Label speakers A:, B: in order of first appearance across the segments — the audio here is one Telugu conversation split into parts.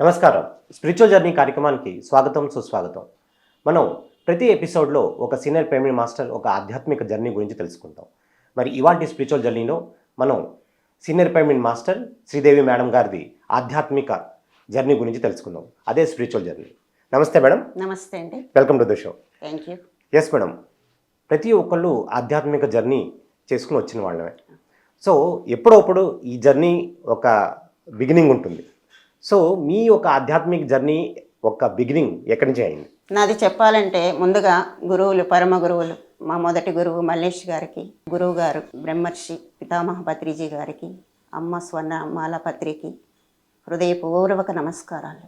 A: నమస్కారం. స్పిరిచువల్ జర్నీ కార్యక్రమానికి స్వాగతం, సుస్వాగతం. మనం ప్రతి ఎపిసోడ్లో ఒక సీనియర్ ప్రైమరీ మాస్టర్ ఒక ఆధ్యాత్మిక జర్నీ గురించి తెలుసుకుంటాం. మరి ఇవాల్టి స్పిరిచువల్ జర్నీలో మనం senior primary master Sridevi madam గారిది ఆధ్యాత్మిక జర్నీ గురించి తెలుసుకుందాం. అదే స్పిరిచువల్ జర్నీ. నమస్తే మేడం.
B: నమస్తే అండి.
A: Welcome to the show.
B: Thank you.
A: Yes madam, ప్రతి ఒక్కళ్ళు ఆధ్యాత్మిక జర్నీ చేసుకుని వచ్చిన వాళ్ళమే. సో ఎప్పుడప్పుడు ఈ జర్నీ ఒక బిగినింగ్ ఉంటుంది. సో మీ ఒక ఆధ్యాత్మిక జర్నీ ఒక బిగినింగ్ ఎక్కడి నుంచి అయింది?
B: నాది చెప్పాలంటే ముందుగా గురువులు, పరమ గురువులు, మా మొదటి గురువు మల్లేష్ గారికి, గురువు గారు బ్రహ్మర్షి పితామహ పత్రిజీ గారికి, అమ్మ స్వర్ణ మాలపత్రికి హృదయపూర్వక నమస్కారాలు.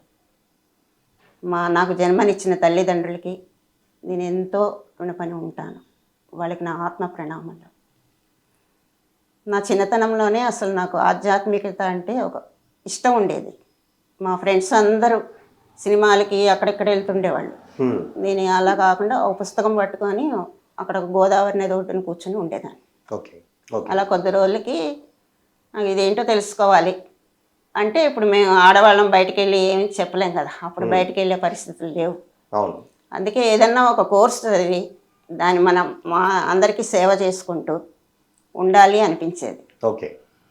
B: నాకు జన్మనిచ్చిన తల్లిదండ్రులకి నేను ఎంతో రుణపడి ఉంటాను. వాళ్ళకి నా ఆత్మ ప్రణామాలు. నా చిన్నతనంలోనే అసలు నాకు ఆధ్యాత్మికత అంటే ఒక ఇష్టం ఉండేది. మా ఫ్రెండ్స్ అందరూ సినిమాలకి అక్కడెక్కడ వెళ్తుండేవాళ్ళు. నేను అలా కాకుండా ఒక పుస్తకం పట్టుకొని అక్కడ గోదావరి నది ఒడ్డున కూర్చొని ఉండేదాన్ని. అలా కొద్ది రోజులకి నాకు ఇదేంటో తెలుసుకోవాలి అంటే, ఇప్పుడు మేము ఆడవాళ్ళం బయటికి వెళ్ళి ఏమి చెప్పలేం కదా, అప్పుడు బయటికి వెళ్ళే పరిస్థితులు లేవు. అందుకే ఏదన్నా ఒక కోర్స్ చదివి దాన్ని మనం మా అందరికీ సేవ చేసుకుంటూ ఉండాలి అనిపించేది.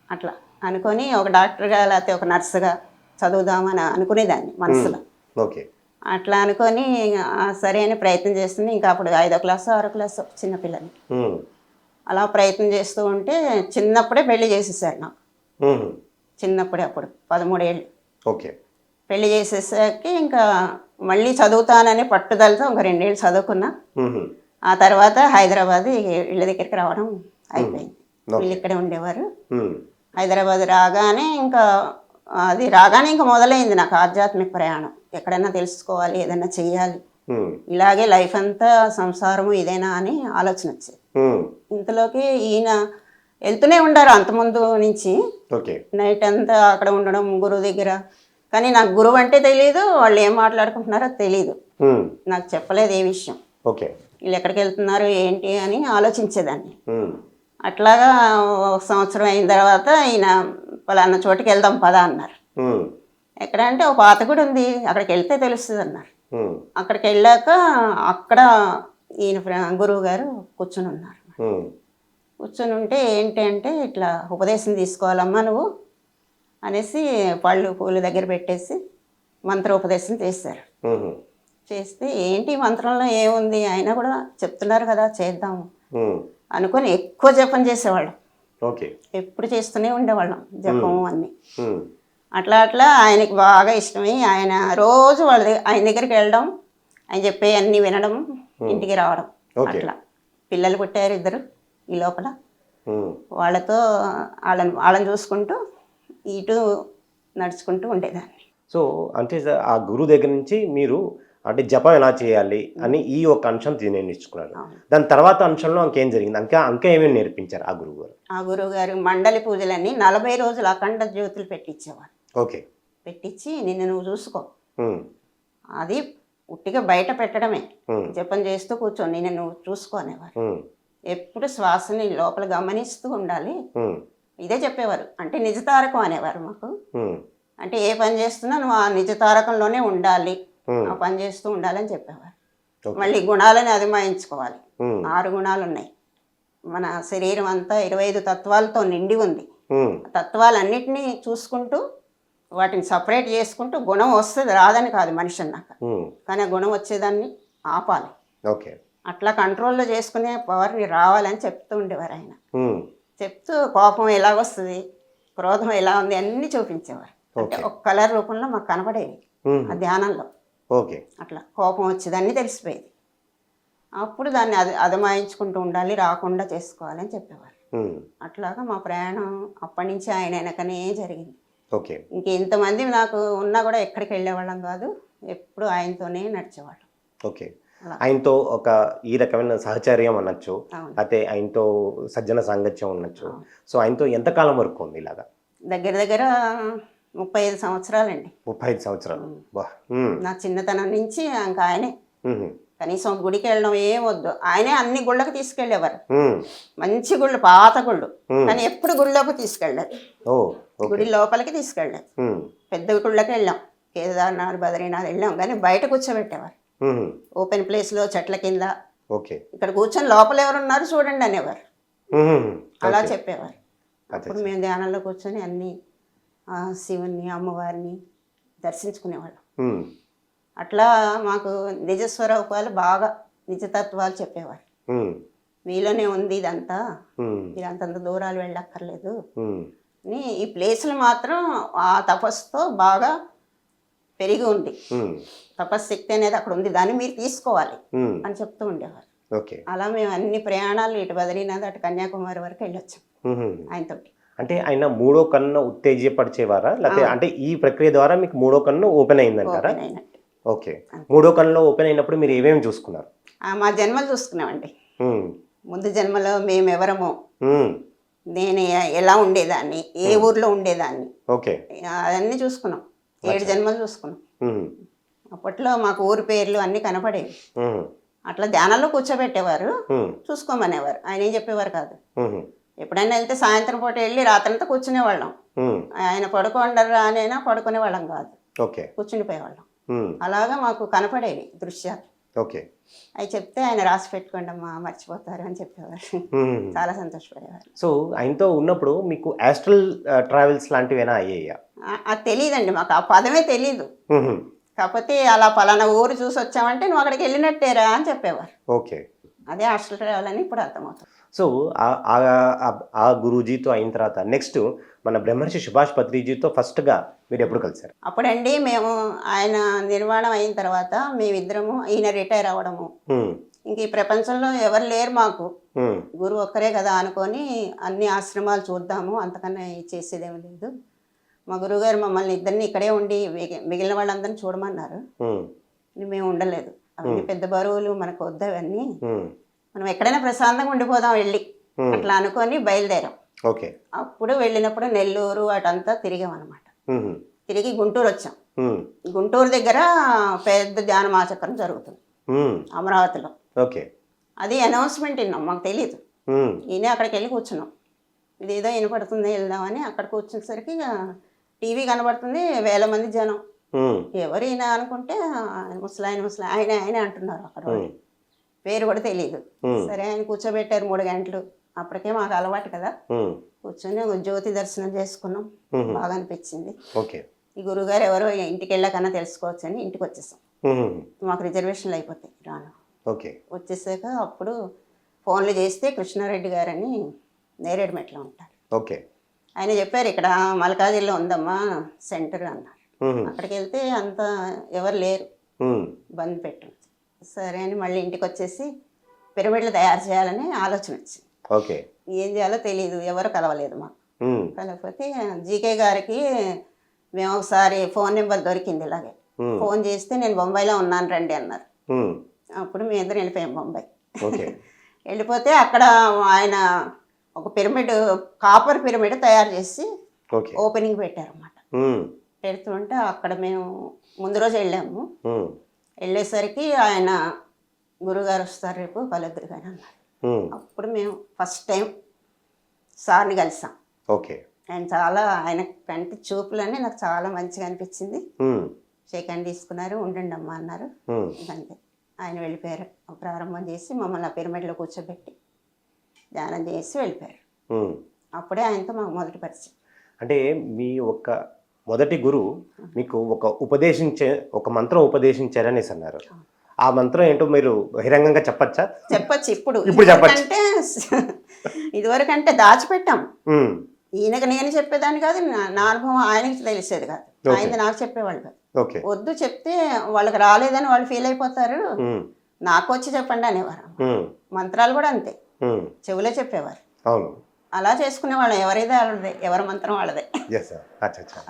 B: అట్లా అనుకొని ఒక డాక్టర్గా లేకపోతే ఒక నర్సుగా చదువుదామని అనుకునేదాన్ని మనసులో. అట్లా అనుకొని సరే అని ప్రయత్నం చేస్తుంది. ఇంకా అప్పుడు 5వ క్లాసు 6వ క్లాసు చిన్నపిల్లని అలా ప్రయత్నం చేస్తూ ఉంటే చిన్నప్పుడే పెళ్లి చేసేసారు నాకు. చిన్నప్పుడే, అప్పుడు 13 ఏళ్ళు పెళ్లి చేసేసరికి ఇంకా మళ్ళీ చదువుతానని పట్టుదలతో ఒక 2 ఏళ్ళు చదువుకున్నా. ఆ తర్వాత హైదరాబాద్ ఇళ్ళ దగ్గరికి రావడం అయిపోయింది. వీళ్ళు ఇక్కడే ఉండేవారు. హైదరాబాద్ రాగానే ఇంకా మొదలైంది నాకు ఆధ్యాత్మిక ప్రయాణం. ఎక్కడైనా తెలుసుకోవాలి, ఏదైనా చెయ్యాలి, ఇలాగే లైఫ్ అంతా సంసారము ఇదేనా అని ఆలోచన వచ్చేది. ఇంతలోకి ఈయన వెళ్తూనే ఉండారు అంతకుముందు నుంచి. నైట్ అంతా అక్కడ ఉండడం గురువు దగ్గర. కానీ నాకు గురువు అంటే తెలియదు, వాళ్ళు ఏం మాట్లాడుకుంటున్నారో తెలియదు, నాకు చెప్పలేదు ఏ విషయం. వీళ్ళు ఎక్కడికి వెళ్తున్నారు ఏంటి అని ఆలోచించేదాన్ని. అట్లాగా 1 సంవత్సరం అయిన తర్వాత ఈయన పలానా చోటుకి వెళ్దాం పదా అన్నారు. ఎక్కడ అంటే ఒక పాత గుడి ఉంది, అక్కడికి వెళ్తే తెలుస్తుంది అన్నారు. అక్కడికి వెళ్ళాక అక్కడ ఈయన గురువు గారు కూర్చుని ఉన్నారు. కూర్చొని ఉంటే ఏంటి అంటే, ఇట్లా ఉపదేశం తీసుకోవాలమ్మా నువ్వు అనేసి పళ్ళు పూలు దగ్గర పెట్టేసి మంత్రోపదేశం చేశారు. చేస్తే ఏంటి మంత్రంలో ఏముంది, అయినా కూడా చెప్తున్నారు కదా చేద్దాము అనుకొని ఎక్కువ జపం చేసేవాళ్ళం. ఎప్పుడు చేస్తూనే ఉండేవాళ్ళం జపం అన్నీ. అట్లా అట్లా ఆయనకి బాగా ఇష్టమై ఆయన రోజు ఆయన దగ్గరికి వెళ్ళడం, ఆయన చెప్పే అన్నీ వినడం, ఇంటికి రావడం. అట్లా పిల్లలు పుట్టారు 2 ఈ లోపల. వాళ్ళతో వాళ్ళని చూసుకుంటూ ఇటు నడుచుకుంటూ ఉండేదాన్ని.
A: సో అంటే ఆ గురువు దగ్గర నుంచి మీరు అంటే జపం ఎలా చేయాలి అని ఈ ఒక అంశం నేర్చుకున్నారు. దాని తర్వాత అంశంలో ఇంకేం జరిగింది? ఇంకా ఏమేమి నేర్పించారు ఆ గురువు గారు?
B: ఆ గురువు గారు మండలి పూజలన్నీ 40 రోజులు అఖండ జ్యోతులు పెట్టించేవారు. పెట్టించి నిన్ను నువ్వు చూసుకో, అది ఉట్టిగా బయట పెట్టడమే, జపం చేస్తూ కూర్చో, నిన్ను నువ్వు చూసుకో అనేవారు. ఎప్పుడు శ్వాసని లోపల గమనిస్తూ ఉండాలి, ఇదే చెప్పేవారు. అంటే నిజతారకం అనేవారు మాకు. అంటే ఏ పని చేస్తున్నా నువ్వు ఆ నిజతారకంలోనే ఉండాలి, ఆ పని చేస్తూ ఉండాలని చెప్పేవారు. మళ్ళీ గుణాలని అధిమాయించుకోవాలి. 6 గుణాలు ఉన్నాయి. మన శరీరం అంతా 25 తత్వాలతో నిండి ఉంది. తత్వాలన్నిటినీ చూసుకుంటూ వాటిని సపరేట్ చేసుకుంటూ గుణం వస్తుంది, రాదని కాదు మనిషి అన్నాక, కానీ ఆ గుణం వచ్చేదాన్ని ఆపాలి. అట్లా కంట్రోల్లో చేసుకునే పవర్ని రావాలని చెప్తూ ఉండేవారు ఆయన. చెప్తూ కోపం ఎలా వస్తుంది, క్రోధం ఎలా ఉంది అన్నీ చూపించేవారు. అంటే ఒక కలర్ రూపంలో మాకు కనపడేవి ఆ ధ్యానంలో. అట్లా కోపం వచ్చేదాన్ని తెలిసిపోయేది. అప్పుడు దాన్ని అదమాయించుకుంటూ ఉండాలి, రాకుండా చేసుకోవాలని చెప్పేవారు. అట్లాగా మా ప్రయాణం అప్పటి నుంచి ఆయన వెనకనే జరిగింది. ఇంకెంతమంది నాకు ఉన్నా కూడా ఎక్కడికి వెళ్ళేవాళ్ళం కాదు, ఎప్పుడు ఆయనతోనే నడిచేవాళ్ళం.
A: ఆయనతో ఒక ఈ రకమైన సహచర్యం అనొచ్చు, అయితే ఆయనతో సజ్జన సాంగత్యం అనొచ్చు. సో ఆయనతో ఎంతకాలం వరకు ఉంది ఇలాగా?
B: దగ్గర దగ్గర 35 సంవత్సరాలండి.
A: 35 సంవత్సరాలు.
B: నా చిన్నతనం నుంచి ఇంకా ఆయనే. కనీసం గుడికి వెళ్ళడం ఏం వద్దు, ఆయనే అన్ని గుళ్ళకి తీసుకెళ్ళేవారు. మంచి గుళ్ళు, పాత గుళ్ళు, కానీ ఎప్పుడు గుళ్ళోకి తీసుకెళ్ళలేదు. గుడి లోపలికి తీసుకెళ్ళలేదు. పెద్ద గుళ్ళకి వెళ్ళాం, కేదార్నాథ్ బద్రీనాథ్ వెళ్ళాం కానీ బయట కూర్చోబెట్టేవారు.
A: మ్మ్.
B: ఓపెన్ ప్లేస్లో చెట్ల కింద
A: ఓకే.
B: ఇక్కడ కూర్చొని లోపల ఎవరు ఉన్నారు చూడండి అనేవారు.
A: మ్మ్.
B: అలా
A: ఓకే.
B: చెప్పేవారు. అప్పుడు మేము ధ్యానంలో కూర్చొని అన్ని శివుని అమ్మవారిని దర్శించుకునేవాళ్ళం.
A: మ్మ్.
B: అట్లా మాకు నిజస్వరూపాలు బాగా నిజతత్వాలు చెప్పేవారు.
A: మ్మ్.
B: మీలోనే ఉంది ఇదంతా,
A: మ్మ్.
B: మీరు అంతంత దూరాలు వెళ్ళక్కర్లేదు
A: మ్మ్.
B: అని. ఈ ప్లేసులు మాత్రం ఆ తపస్సుతో బాగా పెరిగి ఉంది.
A: మ్మ్.
B: తపశ్శక్తి అనేది అక్కడ ఉంది, దాన్ని మీరు తీసుకోవాలి
A: మ్మ్.
B: అని చెప్తూ ఉండేవారు.
A: ఓకే.
B: అలా మేము అన్ని ప్రయాణాలు ఇటు బద్రీనాథ్ అటు కన్యాకుమారి వరకు వెళ్ళొచ్చాం
A: మ్మ్.
B: ఆయనతోటి.
A: అంటే ఆయన మూడో కన్ను ఉత్తేజపరిచేవారా, లేకపోతే అంటే ఈ ప్రక్రియ ద్వారా మీకు మూడో కన్ను ఓపెన్ అయిందంటారా?
B: ఓపెన్ అయినట్టు.
A: ఓకే. మూడో కన్నులో ఓపెన్ అయినప్పుడు మీరు ఏమేమి చూసుకున్నారు?
B: మా జన్మలు చూసుకున్నామండి.
A: మ్మ్.
B: ముందు జన్మలో మేము ఎవరమో,
A: మ్మ్.
B: నేను ఎలా ఉండేదాన్ని, ఏ ఊర్లో ఉండేదాన్ని,
A: ఓకే.
B: అవన్నీ చూసుకున్నాం. 7 జన్మలు చూసుకున్నాం.
A: మ్మ్.
B: అప్పట్లో మాకు ఊరి పేర్లు అన్నీ కనపడేవి.
A: మ్మ్.
B: అట్లా ధ్యానంలో కూర్చోబెట్టేవారు,
A: మ్మ్.
B: చూసుకోమనేవారు. ఆయన ఏం చెప్పేవారు కాదు.
A: మ్మ్.
B: ఎప్పుడైనా వెళ్తే సాయంత్రం పూట వెళ్ళి రాత్రంతా కూర్చునేవాళ్ళం.
A: మ్మ్.
B: ఆయన పడుకోండరా అనైనా పడుకునేవాళ్ళం కాదు,
A: ఓకే.
B: కూర్చుండిపోయేవాళ్ళం.
A: మ్మ్.
B: అలాగా మాకు కనపడేవి దృశ్యాలు.
A: ఓకే.
B: అవి చెప్తే ఆయన రాసి పెట్టుకోండి అమ్మా మర్చిపోతారు అని చెప్పేవారు.
A: మ్మ్.
B: చాలా సంతోషపడేవారు.
A: సో ఆయనతో ఉన్నప్పుడు మీకు ఆస్ట్రల్ ట్రావెల్స్ లాంటివేనా అయ్యాయా?
B: అది తెలియదండి, మాకు ఆ పదమే తెలీదు.
A: మ్మ్.
B: కాకపోతే అలా పలానా ఊరు చూసి వచ్చామంటే నువ్వు అక్కడికి వెళ్ళినట్టేరా అని చెప్పేవారు.
A: ఓకే.
B: అదే హాస్టల్ ట్రావెల్ ఇప్పుడు అర్థమవుతుంది.
A: సో ఆ గురూజీతో అయిన తర్వాత నెక్స్ట్ మన బ్రహ్మర్షి సుభాష్ పత్రిజీతో ఫస్ట్గా మీరు ఎప్పుడు కలిసారు?
B: అప్పుడండి మేము ఆయన నిర్మాణం అయిన తర్వాత మేమిద్దరము, ఈయన రిటైర్ అవ్వడము,
A: మ్మ్.
B: ఇంక ఈ ప్రపంచంలో ఎవరు లేరు మాకు,
A: మ్మ్.
B: గురువు ఒక్కరే కదా అనుకొని అన్ని ఆశ్రమాలు చూద్దాము, అంతకన్నా చేసేదేమీ లేదు. మా గురువుగారు మమ్మల్ని ఇద్దరిని ఇక్కడే ఉండి మిగిలిన వాళ్ళందరినీ చూడమన్నారు.
A: మ్మ్.
B: మేము ఉండలేదు, అవన్నీ పెద్ద బరువులు మనకు వద్దు అవన్నీ,
A: మ్మ్.
B: మనం ఎక్కడైనా ప్రశాంతంగా ఉండిపోదాం వెళ్ళి అట్లా అనుకొని బయలుదేరాం.
A: ఓకే.
B: అప్పుడు వెళ్ళినప్పుడు నెల్లూరు అటంతా తిరిగాం అనమాట.
A: మ్మ్.
B: తిరిగి గుంటూరు వచ్చాం.
A: మ్మ్.
B: గుంటూరు దగ్గర పెద్ద ధ్యాన మహాచక్రం జరుగుతుంది
A: మ్మ్.
B: అమరావతిలో.
A: ఓకే.
B: అది అనౌన్స్మెంట్ విన్నాం, మాకు తెలియదు.
A: మ్మ్.
B: ఈయన అక్కడికి వెళ్ళి కూర్చున్నాం. ఇదేదో వినపడుతుంది వెళ్దామని అక్కడ కూర్చునేసరికి టీవీ కనబడుతుంది, 1000 మంది జనం.
A: మ్మ్.
B: ఎవరు ఈయన అనుకుంటే ముసలాయన ఆయన అంటున్నారు అక్కడ వాళ్ళు. పేరు కూడా తెలియదు. సరే ఆయన కూర్చోబెట్టారు 3 గంటలు. అప్పటికే మాకు అలవాటు కదా,
A: మ్మ్.
B: కూర్చొని ఒక జ్యోతి దర్శనం చేసుకున్నాం. బాగా అనిపించింది.
A: ఓకే.
B: ఈ గురువుగారు ఎవరో ఇంటికి వెళ్ళాకన్నా తెలుసుకోవచ్చు అని ఇంటికి వచ్చేసాం.
A: మ్మ్.
B: మాకు రిజర్వేషన్లు అయిపోతాయి రాను.
A: ఓకే.
B: వచ్చేసాక అప్పుడు ఫోన్లు చేస్తే కృష్ణారెడ్డి గారని నేరేడుమెట్లో ఉంటారు.
A: ఓకే.
B: ఆయన చెప్పారు ఇక్కడ మల్కాజిల్లో ఉందమ్మా సెంటర్ అన్నారు.
A: మ్మ్.
B: అక్కడికి వెళ్తే అంత ఎవరు లేరు,
A: మ్మ్.
B: బంద్ పెట్టు. సరే అని మళ్ళీ ఇంటికి వచ్చేసి పిరమిడ్లు తయారు చేయాలని ఆలోచన వచ్చింది.
A: ఓకే.
B: ఏం చేయాలో తెలియదు, ఎవరు కలవలేదు మాకు.
A: మ్మ్.
B: కలవకపోతే జీకే గారికి మేము ఒకసారి ఫోన్ నెంబర్ దొరికింది ఇలాగే. ఫోన్ చేస్తే నేను బొంబాయిలో ఉన్నాను రండి అన్నారు.
A: మ్మ్.
B: అప్పుడు మేము ఇద్దరు వెళ్ళిపోయాం బొంబాయి.
A: ఓకే.
B: వెళ్ళిపోతే అక్కడ ఆయన ఒక పిరమిడ్, కాపర్ పిరమిడ్ తయారు చేసి
A: ఓకే.
B: ఓపెనింగ్ పెట్టారన్నమాట.
A: మ్మ్.
B: పెడుతుంటే అక్కడ మేము ముందు రోజు వెళ్ళాము.
A: మ్మ్.
B: వెళ్ళేసరికి ఆయన గురుగారు వస్తారు రేపు కలుద్దురు కానీ అన్నారు.
A: మ్మ్.
B: అప్పుడు మేము ఫస్ట్ టైం సార్ని కలిసాం.
A: ఓకే.
B: ఆయన కంటి చూపులన్నీ నాకు చాలా మంచిగా అనిపించింది.
A: మ్మ్.
B: షేక్ హ్యాండ్ తీసుకున్నారు, ఉండండి అమ్మా అన్నారు.
A: మ్మ్.
B: అంతే, ఆయన వెళ్ళిపోయారు. ప్రారంభం చేసి మమ్మల్ని ఆ పిరమిడ్లో కూర్చోబెట్టి ధ్యానం చేసి వెళ్ళిపోయారు.
A: మ్మ్.
B: అప్పుడే ఆయనతో మాకు మొదటి పరిచయం.
A: అంటే మీ మొదటి గురువు మీకు ఒక మంత్రం ఉపదేశించారనేసి అన్నారు. ఆ మంత్రం ఏంటో మీరు బహిరంగంగా చెప్పచ్చా?
B: చెప్పచ్చు. ఇప్పుడు
A: చెప్పచ్చు.
B: అంటే ఇదివరకంటే దాచిపెట్టాం.
A: మ్మ్.
B: ఈయనకు నేను చెప్పేదాన్ని కాదు, నా అనుభవం ఆయనకి తెలిసేది కాదు, ఆయనది నాకు చెప్పేవాళ్ళు కాదు.
A: ఓకే.
B: వద్దు చెప్తే వాళ్ళకి రాలేదని వాళ్ళు ఫీల్ అయిపోతారు,
A: మ్మ్.
B: నాకు వచ్చి చెప్పండి అనేవారు.
A: మ్మ్.
B: మంత్రాలు కూడా అంతే,
A: మ్మ్.
B: చెవులే చెప్పేవారు.
A: అవును.
B: అలా చేసుకునేవాళ్ళం, ఎవరిదే వాళ్ళదే, ఎవరి మంత్రం వాళ్ళదే.
A: Yes sir. అచ్చా అచ్చా.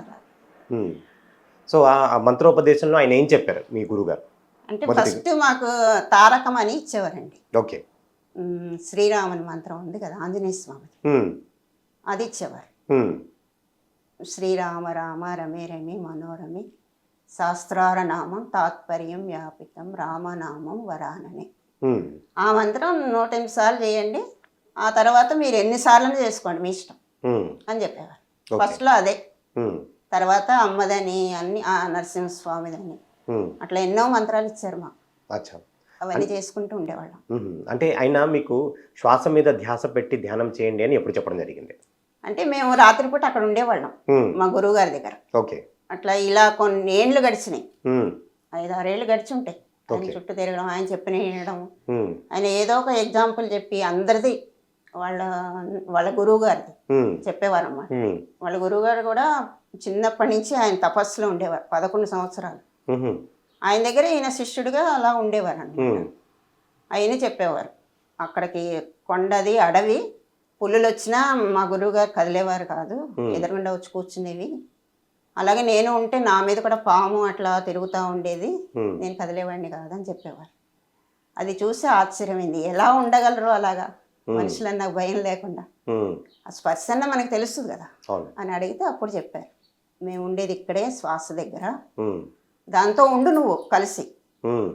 A: సో ఆ మంత్రోపదేశంలో ఆయన ఏం చెప్పారు మీ గురుగారు?
B: అంటే ఫస్ట్ మాకు తారకం అని ఇచ్చేవారండి.
A: ఓకే.
B: శ్రీరాముని మంత్రం ఉంది కదా, ఆంజనేయ స్వామి,
A: మ్మ్.
B: అది ఇచ్చేవారు.
A: మ్మ్.
B: శ్రీరామ రామ రమే రమి మనోరమి శాస్త్రార నామం తాత్పర్యం వ్యాపితం రామనామం వరానని.
A: మ్మ్.
B: ఆ మంత్రం 108 సార్లు చేయండి, ఆ తర్వాత మీరు ఎన్నిసార్లు చేసుకోండి మీ ఇష్టం
A: మ్మ్.
B: అని చెప్పేవారు. ఫస్ట్లో అదే.
A: మ్మ్.
B: తర్వాత అమ్మదని అన్ని నరసింహస్వామిదని అట్లా ఎన్నో మంత్రాలు ఇచ్చారు మాకు.
A: అచ్చా.
B: అవన్నీ చేసుకుంటూ ఉండేవాళ్ళం.
A: అంటే ఆయన మీకు శ్వాస మీద ధ్యాస పెట్టి ధ్యానం చేయండి అని ఎప్పుడు చెప్పడం జరిగింది?
B: అంటే మేము రాత్రిపూట అక్కడ ఉండేవాళ్ళం మా గురువు గారి దగ్గర.
A: ఓకే.
B: అట్లా ఇలా కొన్ని ఏండ్లు గడిచినాయి, 5-6 ఏళ్ళు గడిచి ఉంటాయి. ఆయన చుట్టూ తిరగడం, ఆయన చెప్పిన వినడం, ఆయన ఏదో ఒక ఎగ్జాంపుల్ చెప్పి అందరిది వాళ్ళ గురువు గారిది చెప్పేవారు అన్నమాట. వాళ్ళ గురువు గారు కూడా చిన్నప్పటి నుంచి ఆయన తపస్సులో ఉండేవారు 11 సంవత్సరాలు. ఆయన దగ్గర ఈయన శిష్యుడిగా అలా ఉండేవారు అన్నమాట. ఆయన చెప్పేవారు అక్కడికి కొండది అడవి, పులులు వచ్చినా మా గురువు గారు కదిలేవారు కాదు, ఎదురుగుండా వచ్చి కూర్చునేవి. అలాగే నేను ఉంటే నా మీద కూడా పాము అట్లా తిరుగుతూ ఉండేది, నేను కదిలేవాడిని కాదని చెప్పేవారు. అది చూసి ఆశ్చర్యమైంది, ఎలా ఉండగలరు అలాగా మనుషులన్నా భయం లేకుండా, ఆ స్పర్శ అన్న మనకు తెలుస్తుంది కదా అని అడిగితే అప్పుడు చెప్పారు, మేము ఉండేది ఇక్కడే శ్వాస దగ్గర, దాంతో ఉండు నువ్వు కలిసి,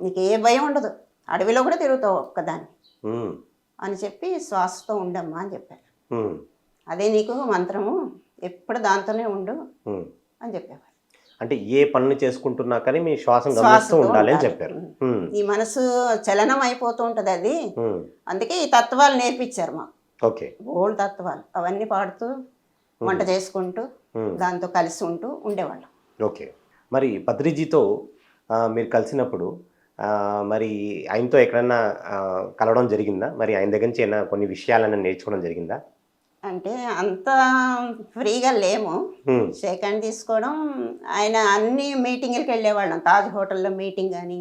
B: నీకు ఏ భయం ఉండదు, అడవిలో కూడా తిరుగుతావు ఒక్కదాన్ని అని చెప్పి శ్వాసతో ఉండమ్మా అని చెప్పారు. అదే నీకు మంత్రము, ఎప్పుడు దాంతోనే ఉండు అని చెప్పేవారు.
A: అంటే ఏ పనులు చేసుకుంటున్నా కానీ మీ శ్వాసం గమనిస్తూ ఉండాలి అని చెప్పారు.
B: ఈ మనసు చలనం అయిపోతూ ఉంటుంది అది, అందుకే ఈ తత్వాలు నేర్పించారు మాకు.
A: ఓకే.
B: బోల్డ్ తత్వాలు అవన్నీ పాడుతూ వంట చేసుకుంటూ దాంతో కలిసి ఉంటూ ఉండేవాళ్ళం.
A: ఓకే. మరి పత్రిజీతో మీరు కలిసినప్పుడు మరి ఆయనతో ఎక్కడన్నా కలవడం జరిగిందా? మరి ఆయన దగ్గర నుంచి ఏమైనా కొన్ని విషయాలన్నా నేర్చుకోవడం జరిగిందా?
B: అంటే అంత ఫ్రీగా లేము, షేక్ హ్యాండ్ తీసుకోవడం. ఆయన అన్ని మీటింగ్లకి వెళ్ళేవాళ్ళం, తాజ్ హోటల్లో మీటింగ్ అని,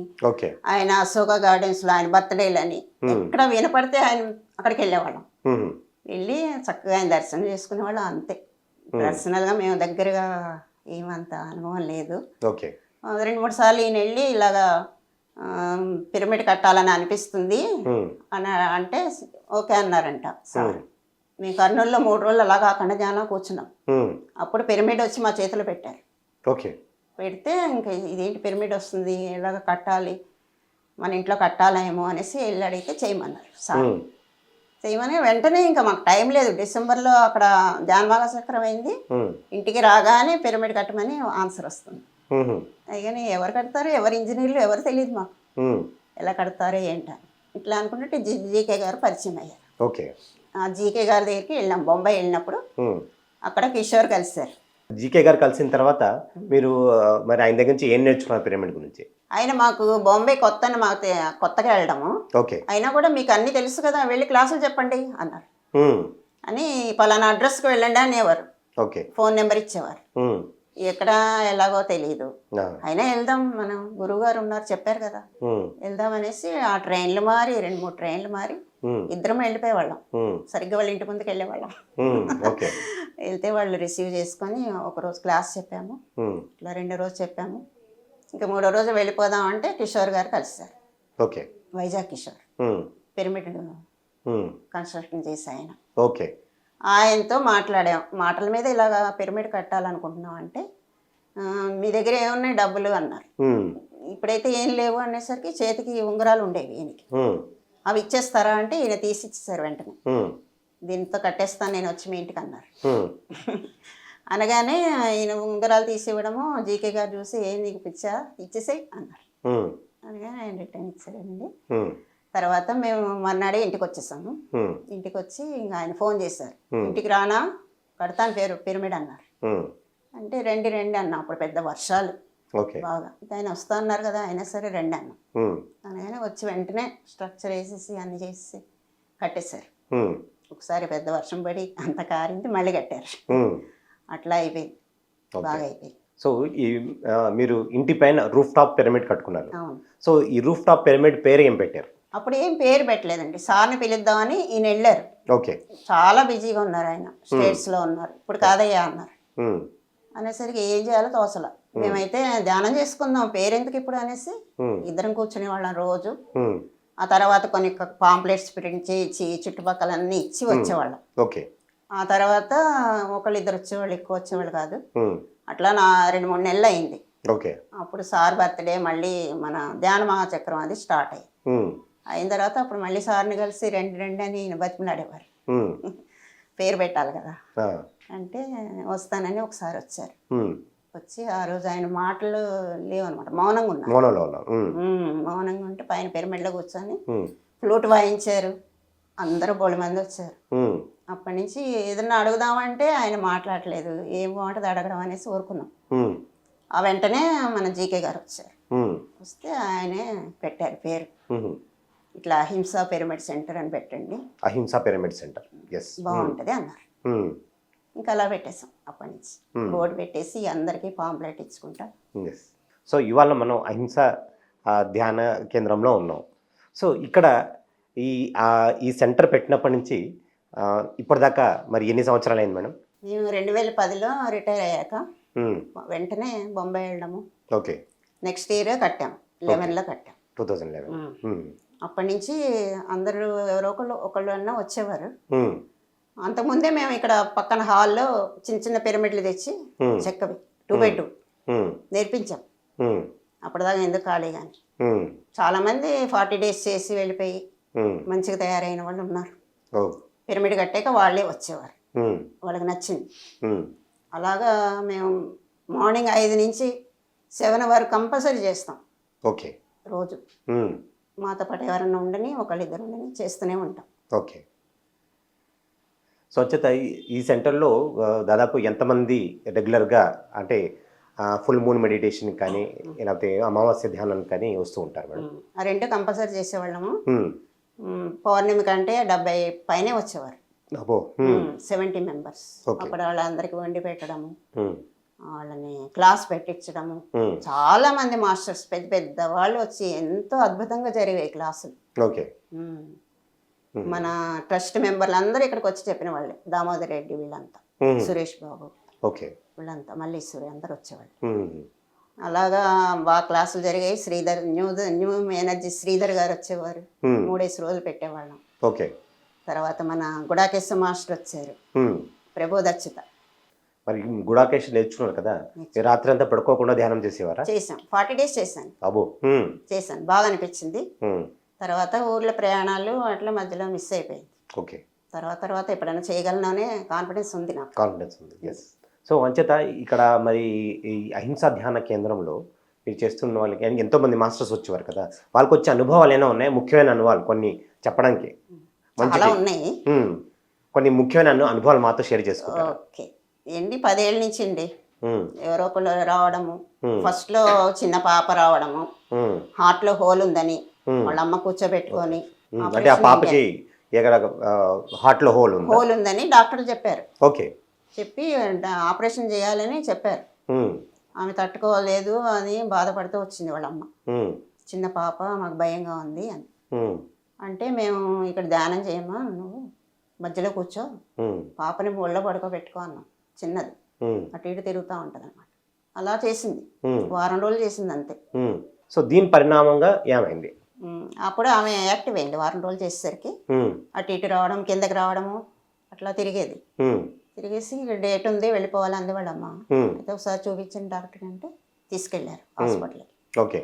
B: ఆయన అశోక గార్డెన్స్లో ఆయన బర్త్డేలని, ఎక్కడ వినపడితే ఆయన అక్కడికి వెళ్ళేవాళ్ళం. వెళ్ళి చక్కగా ఆయన దర్శనం చేసుకునేవాళ్ళం అంతే. పర్సనల్గా మేము దగ్గరగా ఏమంత అనుభవం లేదు. 2-3 సార్లు ఈయన వెళ్ళి ఇలాగా పిరమిడ్ కట్టాలని అనిపిస్తుంది అని అంటే ఓకే అన్నారంట సార్. మేము కర్నూలులో 3 రోజులు అలా కాకుండా ధ్యానం కూర్చున్నాం. అప్పుడు పిరమిడ్ వచ్చి మా చేతిలో పెట్టారు. పెడితే ఇంకా ఇదేంటి పిరమిడ్ వస్తుంది, ఎలాగ కట్టాలి, మన ఇంట్లో కట్టాలేమో అనేసి వెళ్ళి అడిగితే చేయమన్నారు సార్. చేయమని వెంటనే ఇంకా మాకు టైం లేదు, డిసెంబర్లో అక్కడ ధ్యానమాగ చక్రం అయింది, ఇంటికి రాగానే పిరమిడ్ కట్టమని ఆన్సర్ వస్తుంది. కానీ ఎవరు కడతారు, ఎవరు ఇంజనీర్లు ఎవరు తెలియదు మాకు, ఎలా కడతారో ఏంటని ఇట్లా అనుకుంటే జీకే గారు పరిచయం అయ్యారు. ఆ జీకే గారి దగ్గరికి వెళ్ళాం, బొంబాయి వెళ్ళినప్పుడు అక్కడ కిషోర్ కలిశారు.
A: జీకే గారు కలిసిన తర్వాత మీరు మరి ఆయన దగ్గర నుంచి ఏం నేర్చుకున్నారు పిరమిడ్ గురించి?
B: ఆయన మాకు బాంబే కొత్తగా వెళ్ళడము, అయినా కూడా మీకు అన్ని తెలుసు కదా, వెళ్ళి క్లాసులు చెప్పండి అన్నారు. అని పలానా అడ్రస్కి వెళ్ళండి అనేవారు, ఫోన్ నెంబర్ ఇచ్చేవారు. ఎక్కడ ఎలాగో తెలియదు, అయినా వెళ్దాం, మనం గురువు గారు ఉన్నారు చెప్పారు కదా వెళ్దాం అనేసి ఆ ట్రైన్లు మారి 2-3 ట్రైన్లు మారి ఇద్దరం వెళ్ళిపోయేవాళ్ళం. సరిగ్గా వాళ్ళ ఇంటి ముందుకు వెళ్ళేవాళ్ళం. వెళ్తే వాళ్ళు రిసీవ్ చేసుకొని ఒకరోజు క్లాస్ చెప్పాము, ఇట్లా 2వ రోజు చెప్పాము, ఇంకా 3వ రోజు వెళ్ళిపోదాం అంటే కిషోర్ గారు కలిశారు. వైజాగ్ కిషోర్ పిరమిడ్ కన్స్ట్రక్షన్ చేసి ఆయన. ఆయనతో మాట్లాడాం, మాటల మీద ఇలాగ పిరమిడ్ కట్టాలనుకుంటున్నాం అంటే మీ దగ్గర ఏమున్నాయి డబ్బులు అన్నారు. ఇప్పుడైతే ఏం లేవు అనేసరికి చేతికి ఉంగరాలు ఉండేవి ఈయనకి, అవి ఇచ్చేస్తారా అంటే ఈయన తీసి ఇచ్చేసారు వెంటనే. దీంతో కట్టేస్తాను నేను వచ్చి మీ ఇంటికి అన్నారు. అనగానే ఈయన ఉంగరాలు తీసి ఇవ్వడము, జీకే గారు చూసి ఏం నీకు పిచ్చా ఇచ్చేసేయి అన్నారు. అనగానే ఆయన రిటర్న్ ఇచ్చారండి. తర్వాత మేము మర్నాడే ఇంటికి వచ్చేసాము. ఇంటికి వచ్చి ఇంకా ఆయన ఫోన్ చేశారు, ఇంటికి రానా కడతాను పిరమిడ్ అన్నారు. అంటే రండి అన్న, అప్పుడు పెద్ద వర్షాలు బాగా, ఆయన వస్తా అన్నారు కదా, అయినా సరే రండి అన్న. అనగానే వచ్చి వెంటనే స్ట్రక్చర్ వేసేసి అన్ని చేసి కట్టేశారు. ఒకసారి పెద్ద వర్షం పడి అంత కారింది, మళ్ళీ కట్టారు. అట్లా అయిపోయింది, బాగా అయిపోయింది.
A: సో ఈ మీరు ఇంటి పైన రూఫ్ టాప్ పిరమిడ్ కట్టుకున్నారు. సో ఈ రూఫ్ టాప్ పిరమిడ్ పేరు ఏం పెట్టారు?
B: అప్పుడు ఏం పేరు పెట్టలేదండి, సార్ని పిలుద్దామని ఈయన వెళ్ళారు. చాలా బిజీగా ఉన్నారు ఆయన, స్టేట్స్లో ఉన్నారు, ఇప్పుడు కాదయ్యా అన్నారు. అనేసరికి ఏం చేయాలో తోసల, మేమైతే ధ్యానం చేసుకుందాం పేరెందుకు ఇప్పుడు అనేసి ఇద్దరం కూర్చునే వాళ్ళం రోజు. ఆ తర్వాత కొన్ని పాంప్లెట్స్ ప్రింట్ చేయించి చుట్టుపక్కల అన్నీ ఇచ్చి వచ్చేవాళ్ళం. ఆ తర్వాత 1-2 వచ్చేవాళ్ళు, ఎక్కువ వచ్చేవాళ్ళు కాదు. అట్లా 2-3 నెలలు అయింది. అప్పుడు సార్ బర్త్డే మళ్ళీ మన ధ్యాన మహాచక్రం అది స్టార్ట్ అయ్యింది. అయిన తర్వాత అప్పుడు మళ్ళీ సార్ని కలిసి రండి అని బతిమలాడేవారు, పేరు పెట్టాలి కదా అంటే వస్తానని ఒకసారి వచ్చారు. వచ్చి ఆ రోజు ఆయన మాటలు లేవన్నమాట, మౌనంగా ఉన్నారు.
A: మౌనంలో ఉన్నాం.
B: మౌనంగా ఉంటే పైన పిరమిడ్లో కూర్చొని ఫ్లూట్ వాయించారు. అందరూ బోళ మంది వచ్చారు. అప్పటి నుంచి ఏదన్నా అడుగుదామంటే ఆయన మాట్లాడలేదు. ఏం బాగుంటుంది అడగడం అనేసి ఊరుకున్నాం. ఆ వెంటనే మన జీకే గారు వచ్చారు. వస్తే ఆయనే పెట్టారు పేరు, ఇట్లా అహింసా పిరమిడ్ సెంటర్ అని పెట్టండి,
A: అహింసా పిరమిడ్ సెంటర్. ఎస్,
B: బాగుంటుంది అన్నారు. ఇంకా అలా పెట్టేసాం. అప్పటి నుంచి బోర్డు పెట్టేసి అందరికీ పాంప్లెట్ ఇచ్చుకుంటా.
A: ఎస్. సో ఇవాళ మనం అహింస ధ్యాన కేంద్రంలో ఉన్నాం. సో ఇక్కడ ఈ ఈ సెంటర్ పెట్టినప్పటి నుంచి ఇప్పటిదాకా మరి ఎన్ని సంవత్సరాలు అయింది మేడం?
B: మేము 2010లో రిటైర్ అయ్యాక వెంటనే బొంబాయి వెళ్ళడము.
A: ఓకే.
B: నెక్స్ట్ ఇయర్ కట్టాం, 11లో కట్టాం,
A: 2011.
B: అప్పటి నుంచి అందరూ ఎవరో ఒకళ్ళు అన్నా వచ్చేవారు. అంతకుముందే మేము ఇక్కడ పక్కన హాల్లో చిన్న చిన్న పిరమిడ్లు తెచ్చి చెక్కవి 2x2 నేర్పించాం. అప్పటిదాకా ఎందుకు ఖాళీ కానీ చాలామంది 40 days చేసి వెళ్ళిపోయి మంచిగా తయారైన వాళ్ళు ఉన్నారు. పిరమిడ్ కట్టాక వాళ్ళే వచ్చేవారు, వాళ్ళకి నచ్చింది. అలాగా మేము మార్నింగ్ 5 నుంచి 7 వరకు కంపల్సరీ చేస్తాం.
A: ఓకే.
B: రోజు మాతో పాటు ఎవరన్నా ఉండని, ఒకళ్ళిద్దరు ఉండని చేస్తూనే ఉంటాం.
A: ఓకే. స్వచ్ఛత ఈ సెంటర్లో దాదాపు ఎంతమంది రెగ్యులర్గా అంటే ఫుల్ మూన్ మెడిటేషన్ కానీ లేకపోతే అమావాస్య ధ్యానం కానీ వస్తూ ఉంటారు మేడం?
B: ఆ రెండు కంపల్సరీ చేసేవాళ్ళము. పౌర్ణమి కంటే 70 పైనే వచ్చేవారు. 70 మెంబర్స్. అప్పుడు వాళ్ళందరికీ వండి పెట్టడము, వాళ్ళని క్లాస్ పెట్టించడము. చాలా మంది మాస్టర్స్ పెద్ద పెద్ద వాళ్ళు వచ్చి ఎంతో అద్భుతంగా జరిగాయి క్లాసులు.
A: ఓకే.
B: మన ట్రస్ట్ మెంబర్లు అందరూ ఇక్కడికి వచ్చి చెప్పిన వాళ్ళే. దామోదర్ రెడ్డి వీళ్ళంతా, సురేష్ బాబు,
A: ఓకే,
B: వీళ్ళంతా, మల్లీశ్వరి అందరూ వచ్చేవాళ్ళు. అలాగా బాగా క్లాసులు జరిగాయి. శ్రీధర్ న్యూ ఎనర్జీ శ్రీధర్ గారు వచ్చేవారు. 3 రోజులు పెట్టేవాళ్ళం.
A: ఓకే.
B: తర్వాత మన గుడాకేశ మాస్టర్ వచ్చారు, ప్రబోధచ్చిత.
A: మరి గుడాకేశ్ నేర్చుకున్నారు కదా, రాత్రి అంతా పడుకోకుండా ధ్యానం చేసేవారా?
B: చేసాం, 40 days చేశాను.
A: అబ్బో,
B: చేశాను, బాగా అనిపించింది. తర్వాత ఊర్లో ప్రయాణాలు అట్లా మధ్యలో మిస్ అయిపోయింది.
A: ఓకే.
B: తర్వాత ఎప్పుడైనా చేయగలననే కాన్ఫిడెన్స్ ఉంది నాకు.
A: కాన్ఫిడెన్స్ ఉంది. ఎస్. సో అంచేత ఇక్కడ మరి ఈ అహింసా ధ్యాన కేంద్రంలో మీరు చేస్తున్న వాళ్ళకి ఎంతోమంది మాస్టర్స్ వచ్చేవారు కదా, వాళ్ళకి వచ్చే అనుభవాలు ఏమైనా ఉన్నాయి? ముఖ్యమైన అనుభవాలు కొన్ని చెప్పడానికి
B: చాలా ఉన్నాయి.
A: కొన్ని ముఖ్యమైన అనుభవాలు మాతో షేర్ చేసుకుంటారు.
B: ఓకే. 10 ఏళ్ళ నుంచి అండి ఎవరో ఒకళ్ళు రావడము. ఫస్ట్ లో చిన్న పాప రావడము, హార్ట్ లో హోల్ ఉందని వాళ్ళ అమ్మ కూర్చోబెట్టుకొని,
A: అంటే ఆ పాపకి హార్ట్ లో హోల్
B: ఉందని డాక్టర్లు చెప్పారు.
A: ఓకే.
B: చెప్పి ఆపరేషన్ చేయాలని చెప్పారు. ఆమె తట్టుకోలేదు అని బాధపడుతూ వచ్చింది వాళ్ళ అమ్మ. చిన్న పాప, మాకు భయంగా ఉంది అని అంటే, మేము ఇక్కడ ధ్యానం చేయమా, నువ్వు మధ్యలో కూర్చో, పాపని ఒళ్ళో పడుకోబెట్టుకో అన్నాం. చిన్నది అటు ఇటు తిరుగుతూ ఉంటుంది అనమాట. అలా చేసింది, 1 వారం రోజులు చేసింది అంతే.
A: సో దీని పరిణామంగా ఏమైంది?
B: అప్పుడు ఆమె యాక్టివ్ అయింది. 1 వారం రోజులు చేసేసరికి అటు ఇటు రావడం, కిందకి రావడము, అట్లా తిరిగేది. తిరిగేసి డేట్ ఉంది వెళ్ళిపోవాలి అంది వాళ్ళమ్మ. అయితే ఒకసారి చూపించండి డాక్టర్ అంటే తీసుకెళ్లారు హాస్పిటల్కి.
A: ఓకే.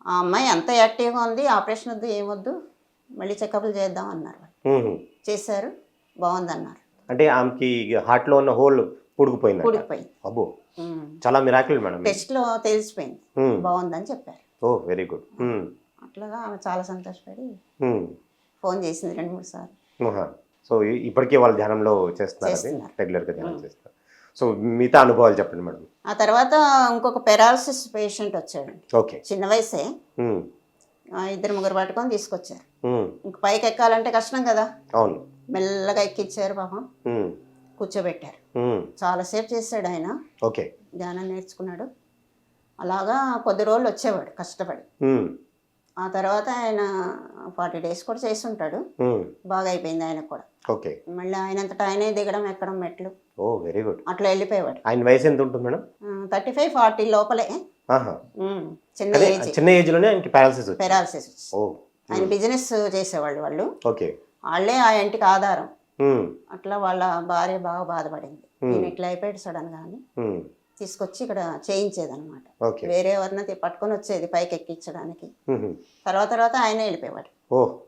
B: ఆ అమ్మాయి అంత యాక్టివ్గా ఉంది, ఆపరేషన్ వద్దు ఏమొద్దు, మళ్ళీ చెకప్లు చేద్దాం అన్నారు వాళ్ళు. చేశారు, బాగుందన్నారు.
A: అంటే ఆమెకి హార్ట్లో ఉన్న హోల్ పూడిపోయింది. అబ్బో, చాలా మిరాకిల్ మేడం.
B: టెస్ట్లో తెలిసిపోయింది, బాగుందని చెప్పారు.
A: ఓ, వెరీ గుడ్.
B: అట్లాగా ఆమె చాలా సంతోషపడి ఫోన్ చేసింది 2-3 సార్లు.
A: సో ఇప్పటికే వాళ్ళు ధ్యానంలో చేస్తున్నారు, రెగ్యులర్గా ధ్యానం చేస్తారు. సో మిగతా అనుభవాలు చెప్పండి మేడం.
B: ఆ తర్వాత ఇంకొక పెరాలసిస్ పేషెంట్ వచ్చాడు.
A: ఓకే.
B: చిన్న వయసే, 2-3 పట్టుకొని తీసుకొచ్చారు. ఇంక పైకి ఎక్కాలంటే కష్టం కదా.
A: అవును.
B: మెల్లగా ఎక్కిచ్చారు పాపం, కూర్చోబెట్టారు. చాలాసేపు చేశాడు ఆయన.
A: ఓకే.
B: ధ్యానం నేర్చుకున్నాడు. అలాగా కొద్ది రోజులు వచ్చేవాడు కష్టపడి. ఆ తర్వాత ఆయన 40 days కూడా చేసి ఉంటాడు. బాగా అయిపోయింది ఆయనకు కూడా.
A: ఓకే.
B: మళ్ళీ ఆయనంతటా ఆయనే దిగడం ఎక్కడం మెట్లు.
A: ఓ, వెరీ గుడ్.
B: అట్లా వెళ్ళిపోయేవాడు.
A: ఆయన వయసు ఎంత ఉంటుంది మేడం?
B: 35-40 లోపలే.
A: చిన్న ఏజ్ లోనే ఆయనకి పారాలసిస్
B: వచ్చింది. ఆయన బిజినెస్ చేసేవాళ్ళు వాళ్ళు.
A: ఓకే.
B: వాళ్ళే ఆ ఇంటికి ఆధారం. అట్లా వాళ్ళ భార్య బాగా బాధపడింది. నేను ఇట్లా అయిపోయాడు సడన్ గా అని తీసుకొచ్చి ఇక్కడ చేయించేదన్నమాట. వేరే ఎవరిన పట్టుకొని వచ్చేది పైకి ఎక్కించడానికి. తర్వాత ఆయన వెళ్ళిపోయేవాడు.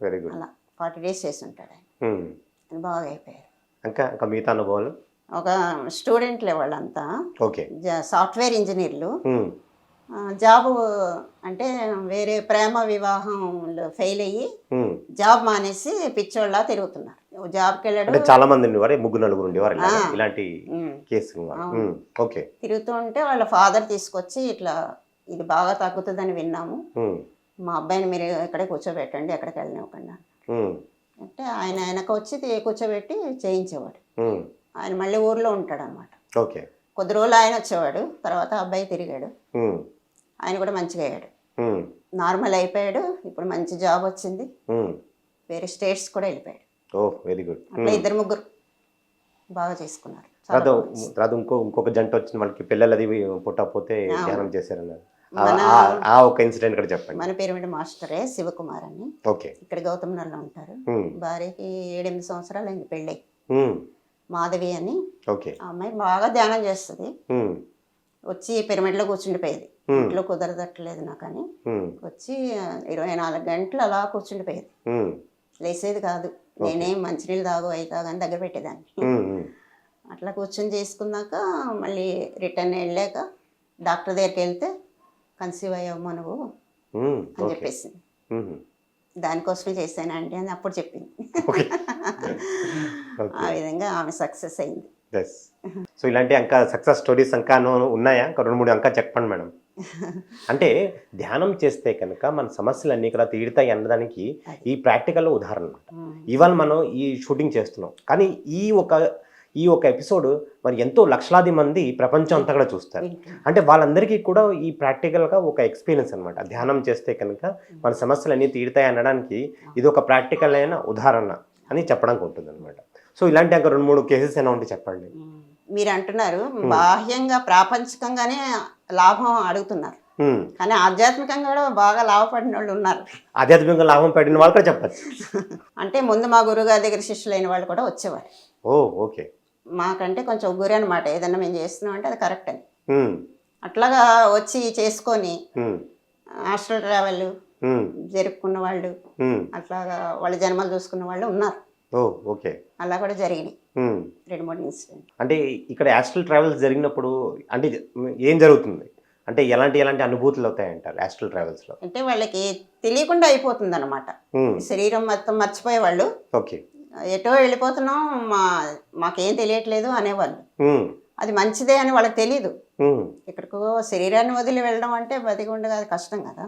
A: Very good.
B: అలా 40 days చేసి ఉంటాడు ఆయన. బాగా అయిపోయారు.
A: ఇంకా మిగతా అనుభవాలు?
B: ఒక స్టూడెంట్లే వాళ్ళంతా,
A: ఓకే.
B: సాఫ్ట్వేర్ ఇంజనీర్లు. జాబ్ అంటే వేరే ప్రేమ వివాహంలో ఫెయిల్ అయ్యి జాబ్ మానేసి పిచ్చోళ్ళ తిరుగుతున్నారు. జాబ్కి వెళ్ళాడు.
A: అంటే చాలా మంది ఉండేవారు, 3-4 ఉండేవారు ఇలాంటి కేసు. ఓకే.
B: తిరుగుతూ ఉంటే వాళ్ళ ఫాదర్ తీసుకొచ్చి ఇట్లా ఇది బాగా తగ్గుతుందని విన్నాము, మా అబ్బాయిని మీరు ఇక్కడే కూర్చోబెట్టండి, ఎక్కడికి వెళ్ళనివ్వకుండా అంటే ఆయన వెనక వచ్చి కూర్చోబెట్టి చేయించేవాడు. ఆయన మళ్ళీ ఊర్లో ఉంటాడు అనమాట.
A: ఓకే.
B: కొద్ది రోజులు ఆయన వచ్చేవాడు, తర్వాత అబ్బాయి తిరిగాడు. ఆయన కూడా మంచిగా అయ్యాడు, నార్మల్ అయిపోయాడు. ఇప్పుడు మంచి జాబ్ వచ్చింది, వేరే స్టేట్స్ కూడా వెళ్ళిపోయాడు.
A: ఓ వెరీ గుడ్.
B: అట్లా 2-3 బాగా చేసుకున్నారు.
A: తర్వాత ఇంకొక జంట వచ్చింది, వాళ్ళకి పిల్లలు అది పుట్టకపోతే ధ్యానం చేశారన్నారు. ఆ ఒక ఇన్సిడెంట్ కూడా చెప్పండి.
B: మన పిరమిడ్ మాస్టరే శివకుమార్ అని,
A: ఓకే.
B: ఇక్కడ గౌతమ్ నగర్లో ఉంటారు. భార్యకి 7-8 సంవత్సరాలు అయింది పెళ్ళి. మాధవి అని, ఆ అమ్మాయి బాగా ధ్యానం చేస్తుంది. వచ్చి పిరమిడ్లో కూర్చుండిపోయేది. ఇంట్లో కుదరదట్లేదు నాకని వచ్చి 24 గంటలు అలా కూర్చుండిపోయేది, లేసేది కాదు. నేనేం మంచినీళ్ళు తాగు అవుతా కానీ దగ్గర పెట్టేదాన్ని. అట్లా కూర్చొని చేసుకున్నాక మళ్ళీ రిటర్న్ వెళ్ళాక డాక్టర్ దగ్గరికి వెళ్తే కన్సీవ్ అయ్యావు నువ్వు అని చెప్పేసింది. దానికోసమే చేశానండి అని అప్పుడు చెప్పింది. ఆ విధంగా ఆమె సక్సెస్ అయింది.
A: సో ఇలాంటి ఇంకా సక్సెస్ స్టోరీస్ ఇంకా ఉన్నాయా? ఇంకా 2-3 ఇంకా చెప్పండి మేడం. అంటే ధ్యానం చేస్తే కనుక మన సమస్యలన్నీ కూడా తీరుతాయి అనడానికి ఈ ప్రాక్టికల్ ఉదాహరణ అనమాట. ఇవాళ మనం ఈ షూటింగ్ చేస్తున్నాం, కానీ ఈ ఒక ఎపిసోడ్ మరి ఎంతో లక్షలాది మంది ప్రపంచం అంతా కూడా చూస్తారు. అంటే వాళ్ళందరికీ కూడా ఈ ప్రాక్టికల్గా ఒక ఎక్స్పీరియన్స్ అనమాట. ధ్యానం చేస్తే కనుక మన సమస్యలు అన్నీ తీరుతాయి అనడానికి ఇది ఒక ప్రాక్టికల్ అయిన ఉదాహరణ అని చెప్పడానికి ఉంటుంది అనమాట. సో ఇలాంటి ఇంకా 2-3 కేసెస్ అయినా ఉంటే చెప్పండి.
B: మీరు అంటున్నారు బాహ్యంగా ప్రాపంచికంగానే లాభం అడుగుతున్నారు, కానీ ఆధ్యాత్మికంగా కూడా బాగా లాభపడిన వాళ్ళు ఉన్నారు.
A: ఆధ్యాత్మికంగా లాభం పడిన వాళ్ళు కూడా చెప్పచ్చు.
B: అంటే ముందు మా గురుగారి దగ్గర శిష్యులైన వాళ్ళు కూడా వచ్చేవారు.
A: ఓకే.
B: మాకంటే కొంచెం గురి అనమాట, ఏదన్నా మేము చేస్తున్నాం అంటే అది కరెక్ట్ అని. అట్లాగా వచ్చి చేసుకొని హాస్టల్ ట్రావెల్ జరుపుకున్న వాళ్ళు, అట్లాగా వాళ్ళ జన్మలు చూసుకున్న వాళ్ళు ఉన్నారు.
A: ఓకే.
B: అలా కూడా జరిగినాయి 2-3 ఇన్సిడెంట్.
A: అంటే ఇక్కడ యాస్ట్రల్ ట్రావెల్స్ జరిగినప్పుడు అంటే ఏం జరుగుతుంది? అంటే ఎలాంటి అనుభూతులు అవుతాయంటారు యాస్ట్రల్ ట్రావెల్స్ లో?
B: అంటే వాళ్ళకి తెలియకుండా అయిపోతుంది అనమాట, శరీరం మొత్తం మర్చిపోయేవాళ్ళు.
A: ఓకే.
B: ఎటో వెళ్ళిపోతున్నాం, మాకేం తెలియట్లేదు అనేవాళ్ళు. అది మంచిదే అని వాళ్ళకి తెలియదు. ఇక్కడికో శరీరాన్ని వదిలి వెళ్ళడం అంటే బతికి ఉండగా అది కష్టం కదా.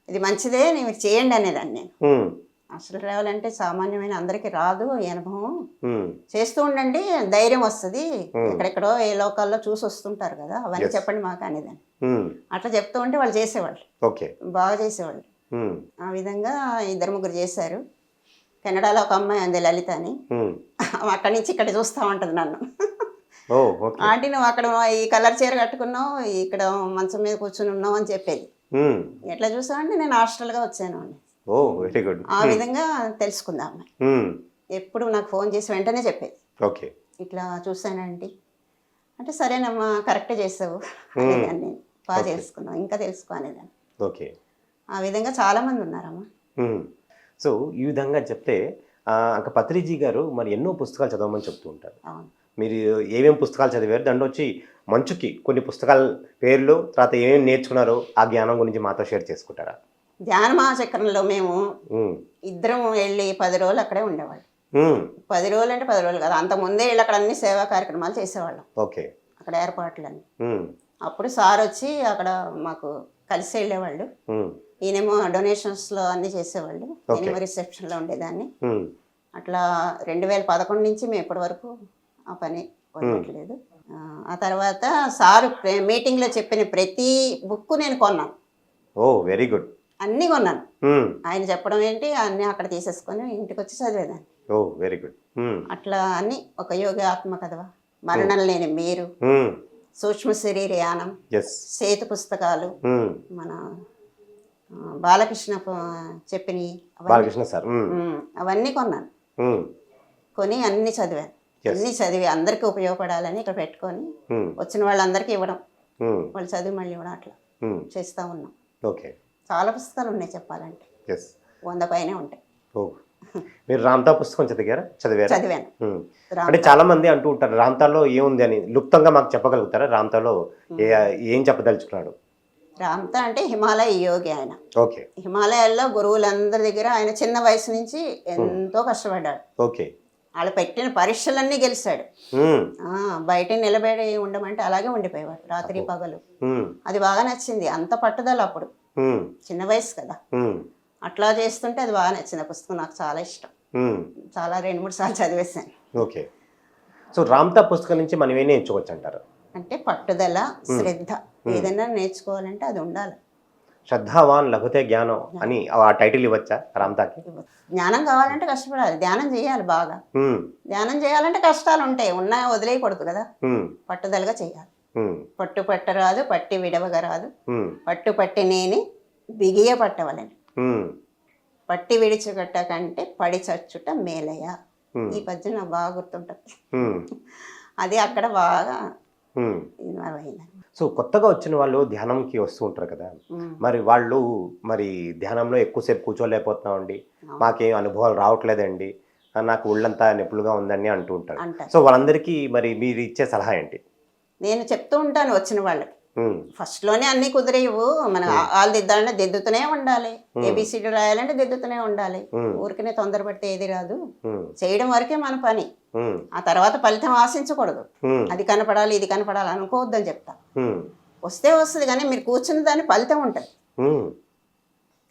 B: ఇది మంచిదే, మీరు చేయండి అనేదాన్ని నేను. అసలు ట్రావెల్ అంటే సామాన్యమైన అందరికీ రాదు ఈ అనుభవం, చేస్తూ ఉండండి ధైర్యం వస్తుంది, ఎక్కడెక్కడో ఏ లోకాల్లో చూసి వస్తుంటారు కదా, అవన్నీ చెప్పండి మాకు అనేదాన్ని. అట్లా చెప్తూ ఉంటే వాళ్ళు చేసేవాళ్ళు, బాగా చేసేవాళ్ళు. ఆ విధంగా 2-3 చేశారు. కెనడాలో ఒక అమ్మాయి ఉంది లలిత అని, అక్కడి నుంచి ఇక్కడ చూస్తూ ఉంటుంది నన్ను. ఆంటీ నువ్వు అక్కడ ఈ కలర్ చీర కట్టుకున్నావు, ఇక్కడ మంచం మీద కూర్చుని ఉన్నావు అని చెప్పేది. ఎట్లా చూసామంటే నేను హాస్టల్గా వచ్చాను అని.
A: Very good.
B: ఆ విధంగా తెలుసుకుందా అమ్మాయి. ఎప్పుడు నాకు ఫోన్ చేసి వెంటనే చెప్పేది, ఇట్లా చూసానండి అంటే సరేనమ్మా కరెక్టే చేసావు అనేదాన్ని, నేను బాగా చేసుకున్నావు ఇంకా తెలుసుకో అనేదాన్ని. ఆ విధంగా చాలా మంది ఉన్నారమ్మా.
A: సో ఈ విధంగా చెప్తే ఇంకా పత్రిజీ గారు మరి ఎన్నో పుస్తకాలు చదవమని చెప్తూ ఉంటారు. మీరు ఏమేమి పుస్తకాలు చదివారు, దాంట్లో వచ్చి మంచుకి కొన్ని పుస్తకాల పేర్లు, తర్వాత ఏమేమి నేర్చుకున్నారో ఆ జ్ఞానం గురించి మాతో షేర్ చేసుకుంటారా?
B: ధ్యాన మహాచక్రంలో మేము 2 వెళ్ళి 10 రోజులు అక్కడే ఉండేవాళ్ళం. 10 రోజులు అంటే 10 రోజులు కాదు, అంతకుముందే వెళ్ళి అక్కడ అన్ని సేవా కార్యక్రమాలు చేసేవాళ్ళం. అక్కడ ఏర్పాట్లన్నీ. అప్పుడు సార్ వచ్చి అక్కడ మాకు కలిసి వెళ్ళేవాళ్ళు. ఈయనేమో డొనేషన్స్లో అన్నీ చేసేవాళ్ళు, నేనేమో రిసెప్షన్లో ఉండేదాన్ని. అట్లా 2011 నుంచి మేము ఇప్పటి వరకు ఆ పని వదలట్లేదు. ఆ తర్వాత సారు మీటింగ్లో చెప్పిన ప్రతి బుక్ నేను కొన్నాను.
A: Very good.
B: అన్నీ కొన్నాను. ఆయన చెప్పడం ఏంటి అన్నీ అక్కడ తీసేసుకొని ఇంటికి వచ్చి చదివేదాన్ని.
A: Very good.
B: అట్లా అన్ని ఒక యోగ ఆత్మకథ, మరణం లేని మీరు, సూక్ష్మ శరీర యానం, సేతు పుస్తకాలు, మన బాలకృష్ణ చెప్పినవి అవన్నీ కొన్నాను. కొని అన్ని చదివాను. అన్ని చదివి అందరికీ ఉపయోగపడాలని ఇక్కడ పెట్టుకొని వచ్చిన వాళ్ళందరికీ ఇవ్వడం, వాళ్ళు చదివి మళ్ళీ ఇవ్వడం, అట్లా చేస్తూ ఉన్నాం. చాలా పుస్తకాలు ఉన్నాయి చెప్పాలంటే, 100 పైనే ఉంటాయి.
A: మీరు రామ్తా పుస్తకం చదివారా?
B: చదివాను.
A: ఉమ్.
B: రామ్
A: అంటే చాలా మంది అంటూ ఉంటారు రామ్తాలో ఏముంది అని. లుప్తంగా మాకు చెప్పగలుగుతారా? రామ్తాలో ఏం చెప్పదలుచుకున్నాడు?
B: రామ్తా అంటే హిమాలయ యోగి ఆయన.
A: ఓకే.
B: హిమాలయాల్లో గురువులందరి దగ్గర ఆయన చిన్న వయసు నుంచి ఎంతో కష్టపడ్డాడు.
A: ఓకే.
B: వాళ్ళు పెట్టిన పరీక్షలన్నీ గెలిచాడు.
A: ఉమ్.
B: బయట నిలబడి ఉండమంటే అలాగే ఉండిపోయేవాడు రాత్రి పగలు.
A: ఉమ్.
B: అది బాగా నచ్చింది. అంత పట్టుదల అప్పుడు,
A: ఉమ్.
B: చిన్న వయసు కదా.
A: ఉమ్.
B: అట్లా చేస్తుంటే అది బాగా నచ్చింది. ఆ పుస్తకం నాకు చాలా ఇష్టం.
A: ఉమ్.
B: చాలా 2-3 సార్లు చదివేశాను.
A: ఓకే. సో రామ్తా పుస్తకం నుంచి మనం ఏం నేర్చుకోవచ్చు అంటారు?
B: అంటే పట్టుదల, శ్రద్ధ. ఏదైనా నేర్చుకోవాలంటే అది ఉండాలి.
A: శ్రద్ధావాన్ లభతే జ్ఞానం అని ఆ టైటిల్ ఇవ్వచ్చా రామ్తాకి?
B: జ్ఞానం కావాలంటే కష్టపడాలి, ధ్యానం చేయాలి బాగా.
A: ఉమ్.
B: ధ్యానం చేయాలంటే కష్టాలు ఉంటాయి, ఉన్నా వదిలేయకూడదు కదా.
A: ఉమ్.
B: పట్టుదలగా చేయాలి.
A: ఉమ్.
B: పట్టు పట్టరాదు, పట్టి విడవగా రాదు.
A: ఉమ్.
B: పట్టు పట్టి నేని బిగియ పట్టవలని.
A: ఉమ్.
B: పట్టి విడిచుకట్ట కంటే పడి చచ్చుట మేలయ్య.
A: ఉమ్.
B: ఈ పద్యం నాకు బాగా గుర్తుంటుంది.
A: ఉమ్.
B: అది అక్కడ బాగా
A: ఉమ్.
B: ఇన్వాల్వ్ అయింది.
A: సో కొత్తగా వచ్చిన వాళ్ళు ధ్యానంకి వస్తూ ఉంటారు కదా, మరి వాళ్ళు మరి ధ్యానంలో ఎక్కువసేపు కూర్చోలేకపోతున్నామండి, మాకేం అనుభవాలు రావట్లేదండి, నాకు ఒళ్ళంతా నొప్పులుగా ఉందని అంటూ ఉంటారు.
B: అంటారు.
A: సో వాళ్ళందరికీ మరి మీరు ఇచ్చే సలహా ఏంటి?
B: నేను చెప్తూ ఉంటాను వచ్చిన వాళ్ళకి,
A: ఉమ్.
B: ఫస్ట్లోనే అన్నీ కుదిరేవు. మనం ఆలు దిద్దాలంటే దిద్దుతూనే ఉండాలి, ఏబిసిడి రాయాలంటే దిద్దుతూనే ఉండాలి. ఊరికనే తొందరపడితే ఏది రాదు.
A: ఉమ్.
B: చేయడం వరకే మన పని.
A: ఉమ్.
B: ఆ తర్వాత ఫలితం ఆశించకూడదు.
A: ఉమ్.
B: అది కనపడాలి, ఇది కనపడాలి అనుకోవద్దని చెప్తా.
A: ఉమ్.
B: వస్తే వస్తుంది, కానీ మీరు కూర్చున్న దాని ఫలితం ఉంటుంది.
A: ఉమ్.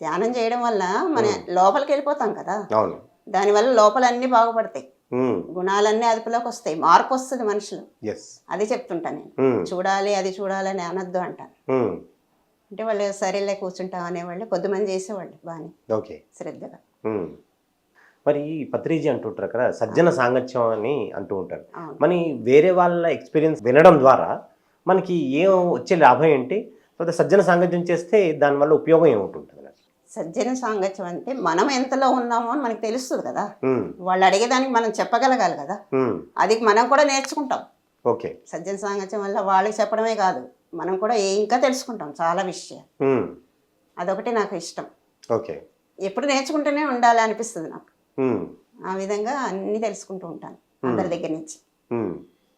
B: ధ్యానం చేయడం వల్ల మన లోపలికి వెళ్ళిపోతాం కదా,
A: అవును.
B: దానివల్ల లోపలన్నీ బాగుపడతాయి,
A: ఉమ్.
B: గుణాలన్నీ అదుపులోకి వస్తాయి, మార్పు వస్తుంది మనుషులు.
A: ఎస్.
B: అది చెప్తుంటాను నేను.
A: ఉమ్.
B: చూడాలి, అది చూడాలని అనొద్దు అంటాను.
A: ఉమ్.
B: అంటే వాళ్ళు సరేలే కూర్చుంటాం అనేవాళ్ళు, కొద్దిమంది చేసేవాళ్ళు బాగానే
A: ఓకే.
B: శ్రద్ధగా.
A: ఉమ్. మరి పత్రిజీ అంటుంటారు కదా సజ్జన సాంగత్యం అని అంటూ ఉంటారు.
B: అవును.
A: మరి వేరే వాళ్ళ ఎక్స్పీరియన్స్ వినడం ద్వారా మనకి ఏం వచ్చే లాభం ఏంటి? లేకపోతే సజ్జన సాంగత్యం చేస్తే దానివల్ల ఉపయోగం ఏముంటుంది?
B: సజ్జన సాంగత్యం అంటే మనం ఎంతలో ఉన్నామో అని మనకు తెలుస్తుంది కదా.
A: ఉమ్.
B: వాళ్ళు అడిగేదానికి మనం చెప్పగలగాలి కదా.
A: ఉమ్.
B: అది మనం కూడా నేర్చుకుంటాం.
A: ఓకే.
B: సజ్జన సాంగత్యం వల్ల వాళ్ళకి చెప్పడమే కాదు, మనం కూడా ఇంకా తెలుసుకుంటాం చాలా విషయాలు.
A: ఉమ్.
B: అదొకటి నాకు ఇష్టం.
A: ఓకే.
B: ఎప్పుడు నేర్చుకుంటూనే ఉండాలి అనిపిస్తుంది నాకు.
A: ఉమ్.
B: ఆ విధంగా అన్నీ తెలుసుకుంటూ ఉంటాను అందరి దగ్గర నుంచి.
A: ఉమ్.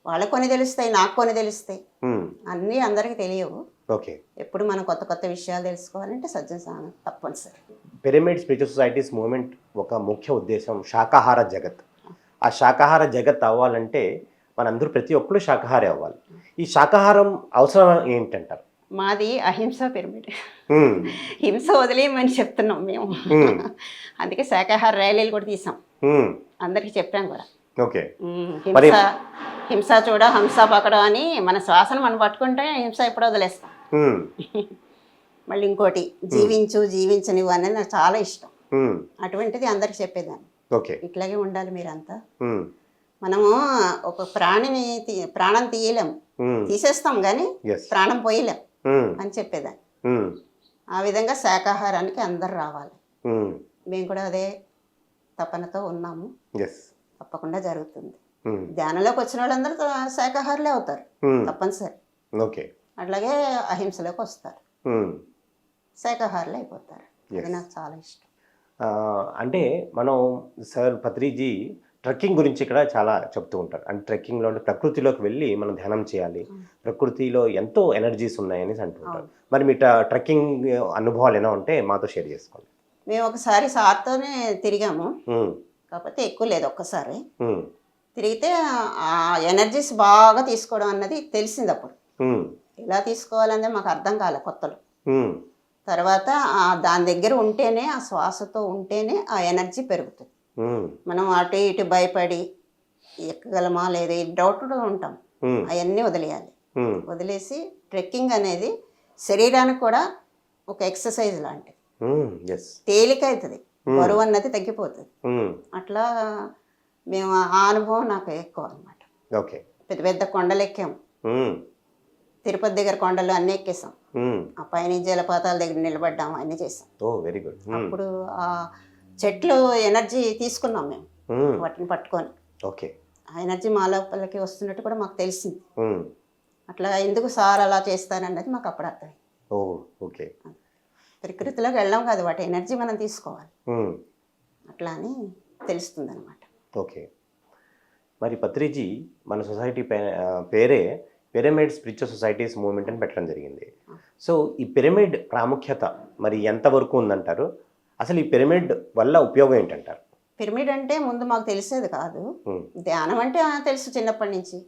B: వాళ్ళకి కొన్ని తెలుస్తాయి, నాకు కొన్ని తెలుస్తాయి.
A: ఉమ్.
B: అన్నీ అందరికీ తెలియవు.
A: ఓకే.
B: ఎప్పుడు మనం కొత్త కొత్త విషయాలు తెలుసుకోవాలంటే సజ్జన సాంగత్యం తప్పనిసరి.
A: పిరమిడ్ స్పిరిచువల్ సొసైటీస్ మూవ్మెంట్ ఒక ముఖ్య ఉద్దేశం శాకాహార జగత్. ఆ శాకాహార జగత్ అవ్వాలంటే మనందరూ ప్రతి ఒక్కరు శాకాహారి అవ్వాలి. ఈ శాకాహారం అవసరం ఏంటంటారు?
B: మాది అహింస పిరమిడ్.
A: ఉమ్.
B: హింస వదిలేయమని చెప్తున్నాం మేము. అందుకే శాకాహార ర్యాలీలు కూడా తీసాం,
A: ఉమ్.
B: అందరికీ చెప్పాం కూడా.
A: ఓకే.
B: హింస హింస చూడ హంస పకడం అని మన శ్వాసను మనం పట్టుకుంటే హింస ఎప్పుడో వదిలేస్తాం.
A: ఉమ్.
B: మళ్ళీ ఇంకోటి జీవించు జీవించనివ్వు అనేది నాకు చాలా ఇష్టం.
A: ఉమ్.
B: అటువంటిది అందరికి చెప్పేదాన్ని.
A: ఓకే.
B: ఇట్లాగే ఉండాలి మీరంతా.
A: ఉమ్.
B: మనము ఒక ప్రాణిని ప్రాణం తీయలేము,
A: ఉమ్.
B: తీసేస్తాం కానీ
A: ఎస్.
B: ప్రాణం పోయలేం
A: ఉమ్.
B: అని చెప్పేదాన్ని.
A: ఉమ్.
B: ఆ విధంగా శాకాహారానికి అందరు రావాలి.
A: ఉమ్.
B: మేము కూడా అదే తపనతో ఉన్నాము.
A: ఎస్.
B: తప్పకుండా జరుగుతుంది.
A: ఉమ్.
B: ధ్యానంలోకి వచ్చిన వాళ్ళందరూ శాకాహారులే అవుతారు
A: ఉమ్.
B: తప్పనిసరి.
A: ఓకే.
B: అట్లాగే అహింసలోకి వస్తారు,
A: ఉమ్.
B: శాకాహారులు అయిపోతారు.
A: Yes.
B: అది నాకు చాలా ఇష్టం.
A: అంటే మనం సార్ పత్రిజీ ట్రెక్కింగ్ గురించి ఇక్కడ చాలా చెప్తూ ఉంటారు. అంటే ట్రెక్కింగ్లో అంటే ప్రకృతిలోకి వెళ్ళి మనం ధ్యానం చేయాలి, ప్రకృతిలో ఎంతో ఎనర్జీస్ ఉన్నాయని అంటుంటారు. మరి మీ ట్రెక్కింగ్ అనుభవాలు ఎలా ఉంటే మాతో షేర్ చేసుకోండి.
B: మేము ఒకసారి సార్తోనే తిరిగాము,
A: ఉమ్.
B: కాకపోతే ఎక్కువ లేదు, ఒక్కసారి
A: ఉమ్.
B: తిరిగితే ఆ ఎనర్జీస్ బాగా తీసుకోవడం అన్నది తెలిసింది. అప్పుడు
A: ఉమ్.
B: ఎలా తీసుకోవాలనేది మాకు అర్థం కాలే కొత్తలో.
A: ఉమ్.
B: తర్వాత దాని దగ్గర ఉంటేనే, ఆ శ్వాసతో ఉంటేనే ఆ ఎనర్జీ పెరుగుతుంది.
A: ఉమ్.
B: మనం అటు ఇటు భయపడి ఎక్కగలమా లేదా ఈ డౌట్లో ఉంటాం,
A: ఉమ్.
B: అవన్నీ వదిలేయాలి.
A: ఉమ్.
B: వదిలేసి ట్రెక్కింగ్ అనేది శరీరానికి కూడా ఒక ఎక్సర్సైజ్ లాంటిది.
A: ఎస్.
B: తేలిక అవుతుంది, బరువు అన్నది తగ్గిపోతుంది.
A: ఉమ్.
B: అట్లా మేము ఆ అనుభవం నాకు ఎక్కువ అనమాట.
A: ఓకే.
B: పెద్ద పెద్ద కొండలు ఎక్కాము,
A: ఉమ్.
B: తిరుపతి దగ్గర కొండలు అన్నీ ఎక్కేసాం.
A: ఉమ్.
B: ఆ పైన జలపాతాల దగ్గర నిలబడ్డాము, అన్నీ చేసాం.
A: ఓ వెరీ గుడ్.
B: అప్పుడు ఆ చెట్లు ఎనర్జీ తీసుకున్నాం మేము,
A: ఉమ్.
B: వాటిని పట్టుకొని.
A: ఓకే.
B: ఆ ఎనర్జీ మా లోపలికి వస్తున్నట్టు కూడా మాకు తెలిసింది.
A: ఉమ్.
B: అట్లా ఎందుకు సార్ అలా చేస్తారన్నది మాకు అప్పుడు అర్థమైంది.
A: ఓ ఓకే.
B: ప్రకృతిలోకి వెళ్ళాం కాదు, వాటి ఎనర్జీ మనం తీసుకోవాలి.
A: ఉమ్.
B: అట్లా అని తెలుస్తుంది అనమాట.
A: ఓకే. మరి పత్రిజీ మన సొసైటీ పేరే పిరమిడ్ స్పిరిచువల్ సొసైటీస్ మూవ్మెంట్ అని పెట్టడం జరిగింది. సో ఈ పిరమిడ్ ప్రాముఖ్యత మరి ఎంతవరకు ఉందంటారు? అసలు ఈ పిరమిడ్ వల్ల ఉపయోగం ఏంటంటారు?
B: పిరమిడ్ అంటే ముందు మాకు తెలిసేది కాదు. ధ్యానం అంటే తెలుసు చిన్నప్పటి నుంచి.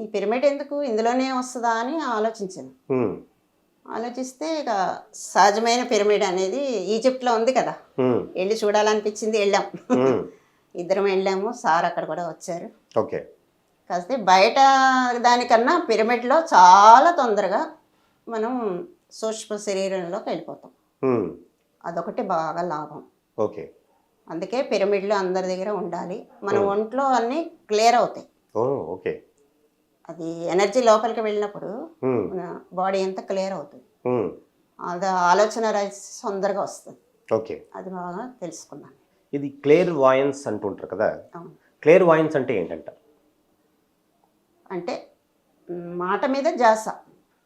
B: ఈ పిరమిడ్ ఎందుకు ఇందులోనే వస్తుందా అని ఆలోచించాను. ఆలోచిస్తే ఇక సహజమైన పిరమిడ్ అనేది ఈజిప్ట్లో ఉంది కదా, వెళ్ళి చూడాలనిపించింది, వెళ్ళాం. ఇద్దరం వెళ్ళాము, సార్ అక్కడ కూడా వచ్చారు.
A: ఓకే.
B: కాకపోతే బయట దానికన్నా పిరమిడ్లో చాలా తొందరగా మనం సూక్ష్మ శరీరంలోకి వెళ్ళిపోతాం. అదొకటి బాగా లాభం.
A: ఓకే.
B: అందుకే పిరమిడ్లో అందరి దగ్గర ఉండాలి. మన ఒంట్లో అన్నీ క్లియర్ అవుతాయి.
A: ఓకే.
B: అది ఎనర్జీ లోపలికి వెళ్ళినప్పుడు మన బాడీ అంతా క్లియర్ అవుతుంది. అది ఆలోచన తొందరగా వస్తుంది.
A: ఓకే.
B: అది బాగా తెలుసుకున్నాను.
A: ఇది క్లియర్ వాయన్స్ అంటుంటారు కదా,
B: అవును.
A: క్లియర్ వాయన్స్ అంటే ఏంటంట?
B: అంటే మాట మీద జాస.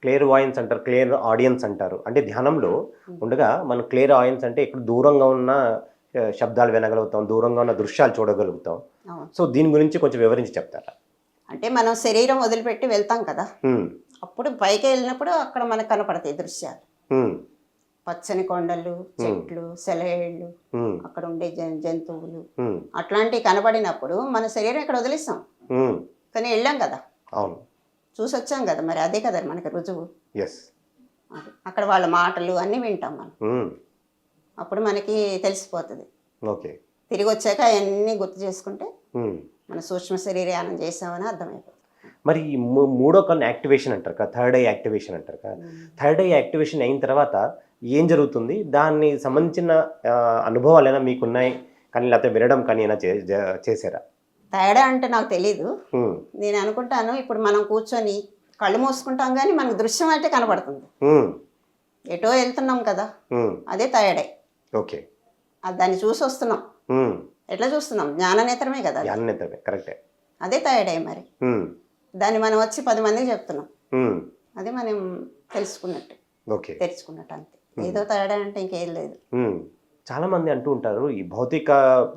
A: క్లియర్ వాయన్స్ అంటారు, క్లియర్ ఆడియన్స్ అంటారు. అంటే ధ్యానంలో ఉండగా మనం క్లియర్ ఆడియన్స్ అంటే ఇక్కడ దూరంగా ఉన్న శబ్దాలు వినగలుగుతాం, దూరంగా ఉన్న దృశ్యాలు చూడగలుగుతాం. సో దీని గురించి కొంచెం వివరించి చెప్తారా?
B: అంటే మనం శరీరం వదిలిపెట్టి వెళ్తాం కదా, అప్పుడు పైకి వెళ్ళినప్పుడు అక్కడ మనకు కనపడతాయి దృశ్యాలు. పచ్చని కొండలు, చెట్లు, సెలయేళ్ళు, అక్కడ ఉండే జంతువులు, అట్లాంటివి కనపడినప్పుడు మన శరీరం ఇక్కడ వదిలేస్తాం, కానీ వెళ్ళాం కదా,
A: అవును,
B: చూసి వచ్చాం కదా, మరి అదే కదా మనకి రుజువు. అక్కడ వాళ్ళ మాటలు అన్నీ వింటాం మనం, అప్పుడు మనకి తెలిసిపోతుంది.
A: ఓకే.
B: తిరిగి వచ్చాక అవన్నీ గుర్తు చేసుకుంటే మన సూక్ష్మ శరీరయానం చేసామని అర్థమైపోతుంది.
A: మరి మూడో కన్ను యాక్టివేషన్ అంటారు కదా, థర్డ్ ఐ యాక్టివేషన్ అంటారు కదా, థర్డ్ ఐ యాక్టివేషన్ అయిన తర్వాత ఏం జరుగుతుంది? దాన్ని సంబంధించిన అనుభవాలు ఏమైనా మీకున్నాయి కానీ, లేకపోతే వినడం కానీ ఏమైనా చేశారా?
B: తేడా అంటే నాకు తెలీదు. నేను అనుకుంటాను ఇప్పుడు మనం కూర్చొని కళ్ళు మూసుకుంటాం కానీ మనకు దృశ్యం అయితే కనబడుతుంది, ఎటో వెళ్తున్నాం కదా, అదే తేడా.
A: ఓకే.
B: దాన్ని చూసి వస్తున్నాం. ఎట్లా చూస్తున్నాం? జ్ఞాననేత్రమే కదా,
A: జ్ఞాననేత్రమే, కరెక్టే.
B: అదే తేడా. మరి దాన్ని మనం వచ్చి 10 మందికి చెప్తున్నాం, అదే మనం తెలుసుకున్నట్టు, తెరుచుకున్నట్టు, అంతే. ఏదో తేడా అంటే ఇంకేం లేదు.
A: చాలా మంది అంటూ ఉంటారు ఈ భౌతిక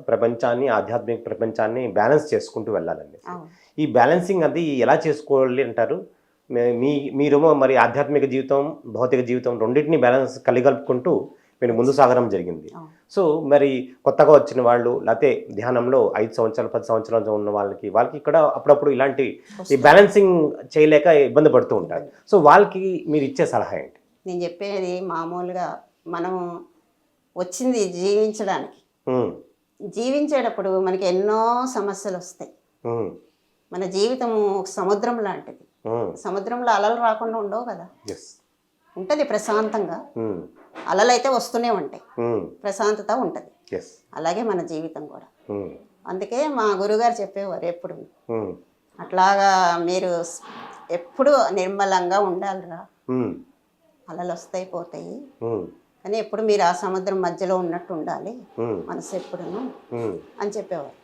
A: ప్రపంచాన్ని ఆధ్యాత్మిక ప్రపంచాన్ని బ్యాలెన్స్ చేసుకుంటూ వెళ్ళాలండి. ఈ బ్యాలెన్సింగ్ అది ఎలా చేసుకోవాలి అంటారు? మీరేమో మరి ఆధ్యాత్మిక జీవితం భౌతిక జీవితం రెండింటిని బ్యాలెన్స్ కలిగలుపుకుంటూ మీరు ముందు సాగడం జరిగింది. సో మరి కొత్తగా వచ్చిన వాళ్ళు, లేకపోతే ధ్యానంలో 5 సంవత్సరాలు 10 సంవత్సరాలు ఉన్న వాళ్ళకి ఇక్కడ అప్పుడప్పుడు ఇలాంటి ఈ బ్యాలెన్సింగ్ చేయలేక ఇబ్బంది పడుతూ ఉంటారు. సో వాళ్ళకి మీరు ఇచ్చే సలహా ఏంటి?
B: నేను చెప్పేది మామూలుగా మనం వచ్చింది జీవించడానికి. జీవించేటప్పుడు మనకి ఎన్నో సమస్యలు వస్తాయి. మన జీవితము ఒక సముద్రం లాంటిది. సముద్రంలో అలలు రాకుండా ఉండవు కదా, ఉంటుంది ప్రశాంతంగా. అలలు అయితే వస్తూనే ఉంటాయి, ప్రశాంతత ఉంటుంది. అలాగే మన జీవితం కూడా. అందుకే మా గురుగారు చెప్పేవారు ఎప్పుడు, అట్లాగా మీరు ఎప్పుడు నిర్మలంగా ఉండాలిరా, అలలు వస్తాయి పోతాయి, కానీ ఎప్పుడు మీరు ఆ సముద్రం మధ్యలో ఉన్నట్టు ఉండాలి మనసు ఎప్పుడును అని చెప్పేవారు.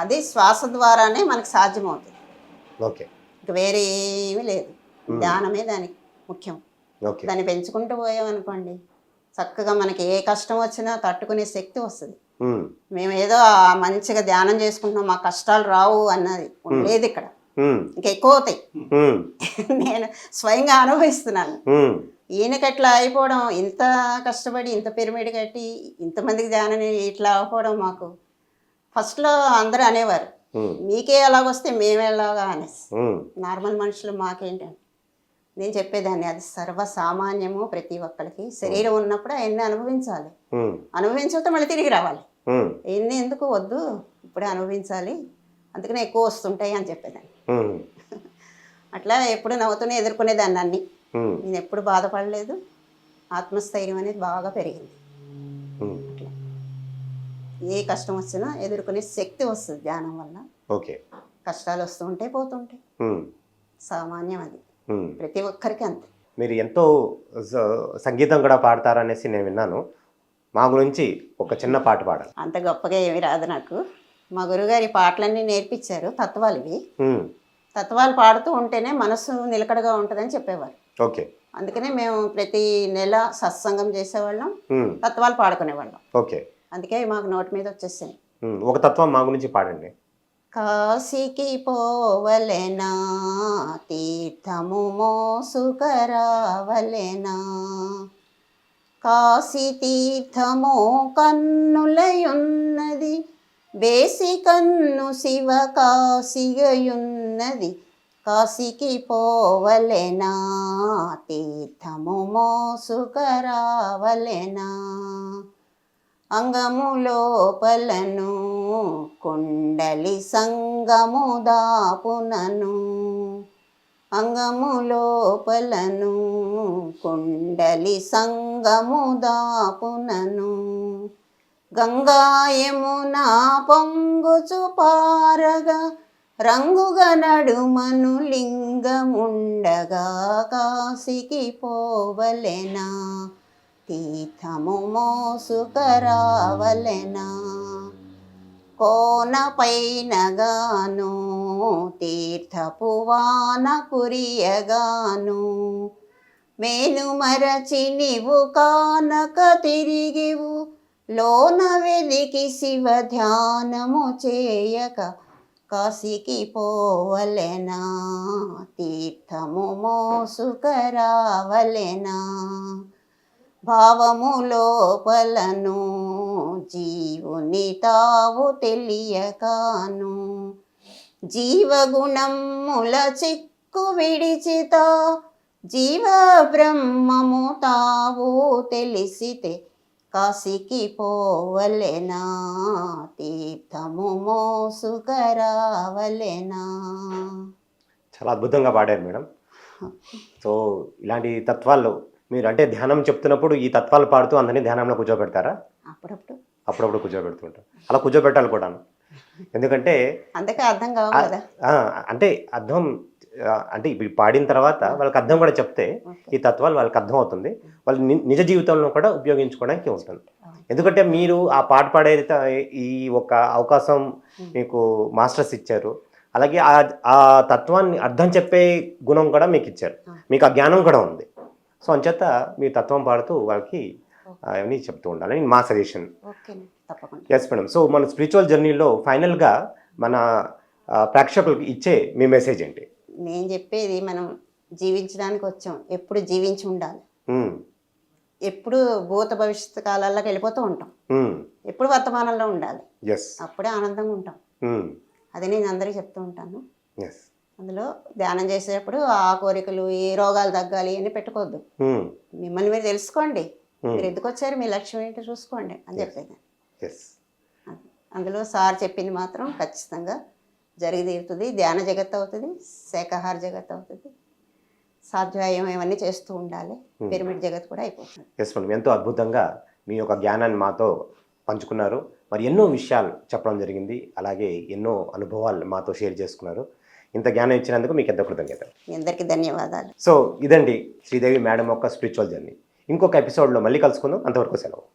B: అది శ్వాస ద్వారానే మనకు సాధ్యమవుతుంది, ఇంక వేరే ఏమీ లేదు. ధ్యానమే దానికి ముఖ్యం. దాన్ని పెంచుకుంటూ పోయామనుకోండి, చక్కగా మనకి ఏ కష్టం వచ్చినా తట్టుకునే శక్తి వస్తుంది. మేము ఏదో మంచిగా ధ్యానం చేసుకుంటున్నాం, మా కష్టాలు రావు అన్నది లేదు ఇక్కడ, ఇంకెక్కువ అవుతాయి. నేను స్వయంగా అనుభవిస్తున్నాను. ఈయనకి ఎట్లా అయిపోవడం, ఇంత కష్టపడి ఇంత పిరమిడ్ కట్టి ఇంతమందికి ధ్యానం ఇట్లా అవ్వడం, మాకు ఫస్ట్లో అందరూ అనేవారు మీకే ఎలాగొస్తే మేము ఎలాగా అనేసి. నార్మల్ మనుషులు మాకేంటంటే, నేను చెప్పేదాన్ని అది సర్వసామాన్యము, ప్రతి ఒక్కరికి శరీరం ఉన్నప్పుడు అవన్నీ అనుభవించాలి, అనుభవించకపోతే మళ్ళీ తిరిగి రావాలి. ఎన్ని ఎందుకు వద్దు, ఇప్పుడే అనుభవించాలి, అందుకనే ఎక్కువ వస్తుంటాయి అని చెప్పేదాన్ని. అట్లా ఎప్పుడు నవ్వుతూనే ఎదుర్కొనేదాన్ని అన్ని. నేను ఎప్పుడు బాధపడలేదు, ఆత్మస్థైర్యం అనేది బాగా పెరిగింది. అట్లా ఏ కష్టం వచ్చినా ఎదుర్కొనే శక్తి వస్తుంది ధ్యానం వల్ల. కష్టాలు వస్తూ ఉంటాయి పోతుంటాయి, సామాన్యం అది, ప్రతి ఒక్కరికి అంతే.
A: మీరు ఎంతో సంగీతం కూడా పాడతారనేసి నేను విన్నాను, మా గురించి ఒక చిన్న పాట పాడాలి.
B: అంత గొప్పగా ఏమి రాదు నాకు. మా గురుగారి పాటలన్నీ నేర్పించారు, తత్వాలు ఇవి. తత్వాలు పాడుతూ ఉంటేనే మనసు నిలకడగా ఉంటుందని చెప్పేవారు. అందుకనే మేము ప్రతి నెల సత్సంగం చేసేవాళ్ళం, తత్వాలు పాడుకునేవాళ్ళం. అందుకే మాకు నోటి మీద వచ్చేసాయి.
A: ఒక తత్వం మా గురించి పాడండి.
B: కాశీకి పోవలెనా తీర్థము మోసుకరావలెనా, కాశీ తీర్థము కన్నులయున్నది, బేసి కన్ను శివ కాశిగయున్నది, కాశీకి పోవలెనా తీర్థము మోసుకరావలెనా, అంగము లోపలను కుండలి సంగము దాపునను, అంగము లోపలను కుండలి సంగము దాపునను, గంగా యమునా పొంగుచు పారగా రంగుగా నడుమను లింగముండగా, కాశీకి పోవలెనా తీర్థము మోసుకరావలెనా, కోన పైనగాను తీర్థపు వాన కురియగాను, మేను మరచి నీవు కానక తిరిగివు, లోన వెలికి శివ ధ్యానము చేయక, కాశీకి పోవలెనా తీర్థము మోసుకరావలెనా, భావము లోపలను జీవుని తావు తెలియకాను, జీవగుణముల చిక్కు విడిచిత జీవ బ్రహ్మము తావు తెలిసితే, కాశీకి పోవలెనా తీర్థము మోసుకరావలెనా.
A: చాలా అద్భుతంగా పాడారు మేడం. సో ఇలాంటి తత్వాల్లో మీరు అంటే ధ్యానం చెప్తున్నప్పుడు ఈ తత్వాలు పాడుతూ అందరినీ ధ్యానంలో కూర్చోబెడతారా? అప్పుడప్పుడు కూర్చోబెడుతుంటారు. అలా కూర్చోబెట్టాలి కూడాను. ఎందుకంటే
B: అందుకే అర్థం కావు కదా.
A: అంటే అర్థం అంటే ఇప్పుడు పాడిన తర్వాత వాళ్ళకి అర్థం కూడా చెప్తే ఈ తత్వాలు వాళ్ళకి అర్థం అవుతుంది, వాళ్ళు నిజ జీవితంలో కూడా ఉపయోగించుకోవడానికి ఉంటుంది. ఎందుకంటే మీరు ఆ పాట పాడే ఈ ఒక అవకాశం మీకు మాస్టర్స్ ఇచ్చారు, అలాగే ఆ తత్వాన్ని అర్థం చెప్పే గుణం కూడా మీకు ఇచ్చారు, మీకు ఆ జ్ఞానం కూడా ఉంది. సో అంచేత మీ తత్వం పాడుతూ వాళ్ళకి అవన్నీ చెప్తూ ఉండాలని మా సజెషన్. Yes madam. సో మన స్పిరిచువల్ జర్నీలో ఫైనల్గా మన ప్రేక్షకులకు ఇచ్చే మీ మెసేజ్ ఏంటి?
B: నేను చెప్పేది, మనం జీవించడానికి వచ్చాం, ఎప్పుడు జీవించి ఉండాలి, ఎప్పుడు భూత భవిష్యత్తు కాలాల్లోకి వెళ్ళిపోతూ ఉంటాం, ఎప్పుడు వర్తమానంలో ఉండాలి, అప్పుడే ఆనందంగా ఉంటాం. అది నేను అందరికీ చెప్తూ ఉంటాను. అందులో ధ్యానం చేసేటప్పుడు ఆ కోరికలు, ఏ రోగాలు తగ్గాలి అని పెట్టుకోవద్దు, మిమ్మల్ని మీరు తెలుసుకోండి, మీరు ఎందుకు వచ్చారు, మీ లక్ష్యం ఏంటో చూసుకోండి అని చెప్పేది. అందులో సార్ చెప్పింది మాత్రం ఖచ్చితంగా జరిగి తీరుతుంది. ధ్యాన జగత్ అవుతుంది, శాకాహార జగత్ అవుతుంది, సాధ్యాయం ఇవన్నీ చేస్తూ ఉండాలి, పిరమిడ్ జగత్ కూడా అయిపోతుంది.
A: ఎస్ మేడం, ఎంతో అద్భుతంగా మీ యొక్క జ్ఞానాన్ని మాతో పంచుకున్నారు. మరి ఎన్నో విషయాలు చెప్పడం జరిగింది, అలాగే ఎన్నో అనుభవాలు మాతో షేర్ చేసుకున్నారు. ఇంత జ్ఞానం ఇచ్చినందుకు మీకు ఎంతో కృతజ్ఞతలు.
B: అందరికీ ధన్యవాదాలు.
A: సో ఇదండి శ్రీదేవి మేడం యొక్క స్పిరిచువల్ జర్నీ. ఇంకొక ఎపిసోడ్లో మళ్ళీ కలుసుకుందాం. అంతవరకు సెలవు.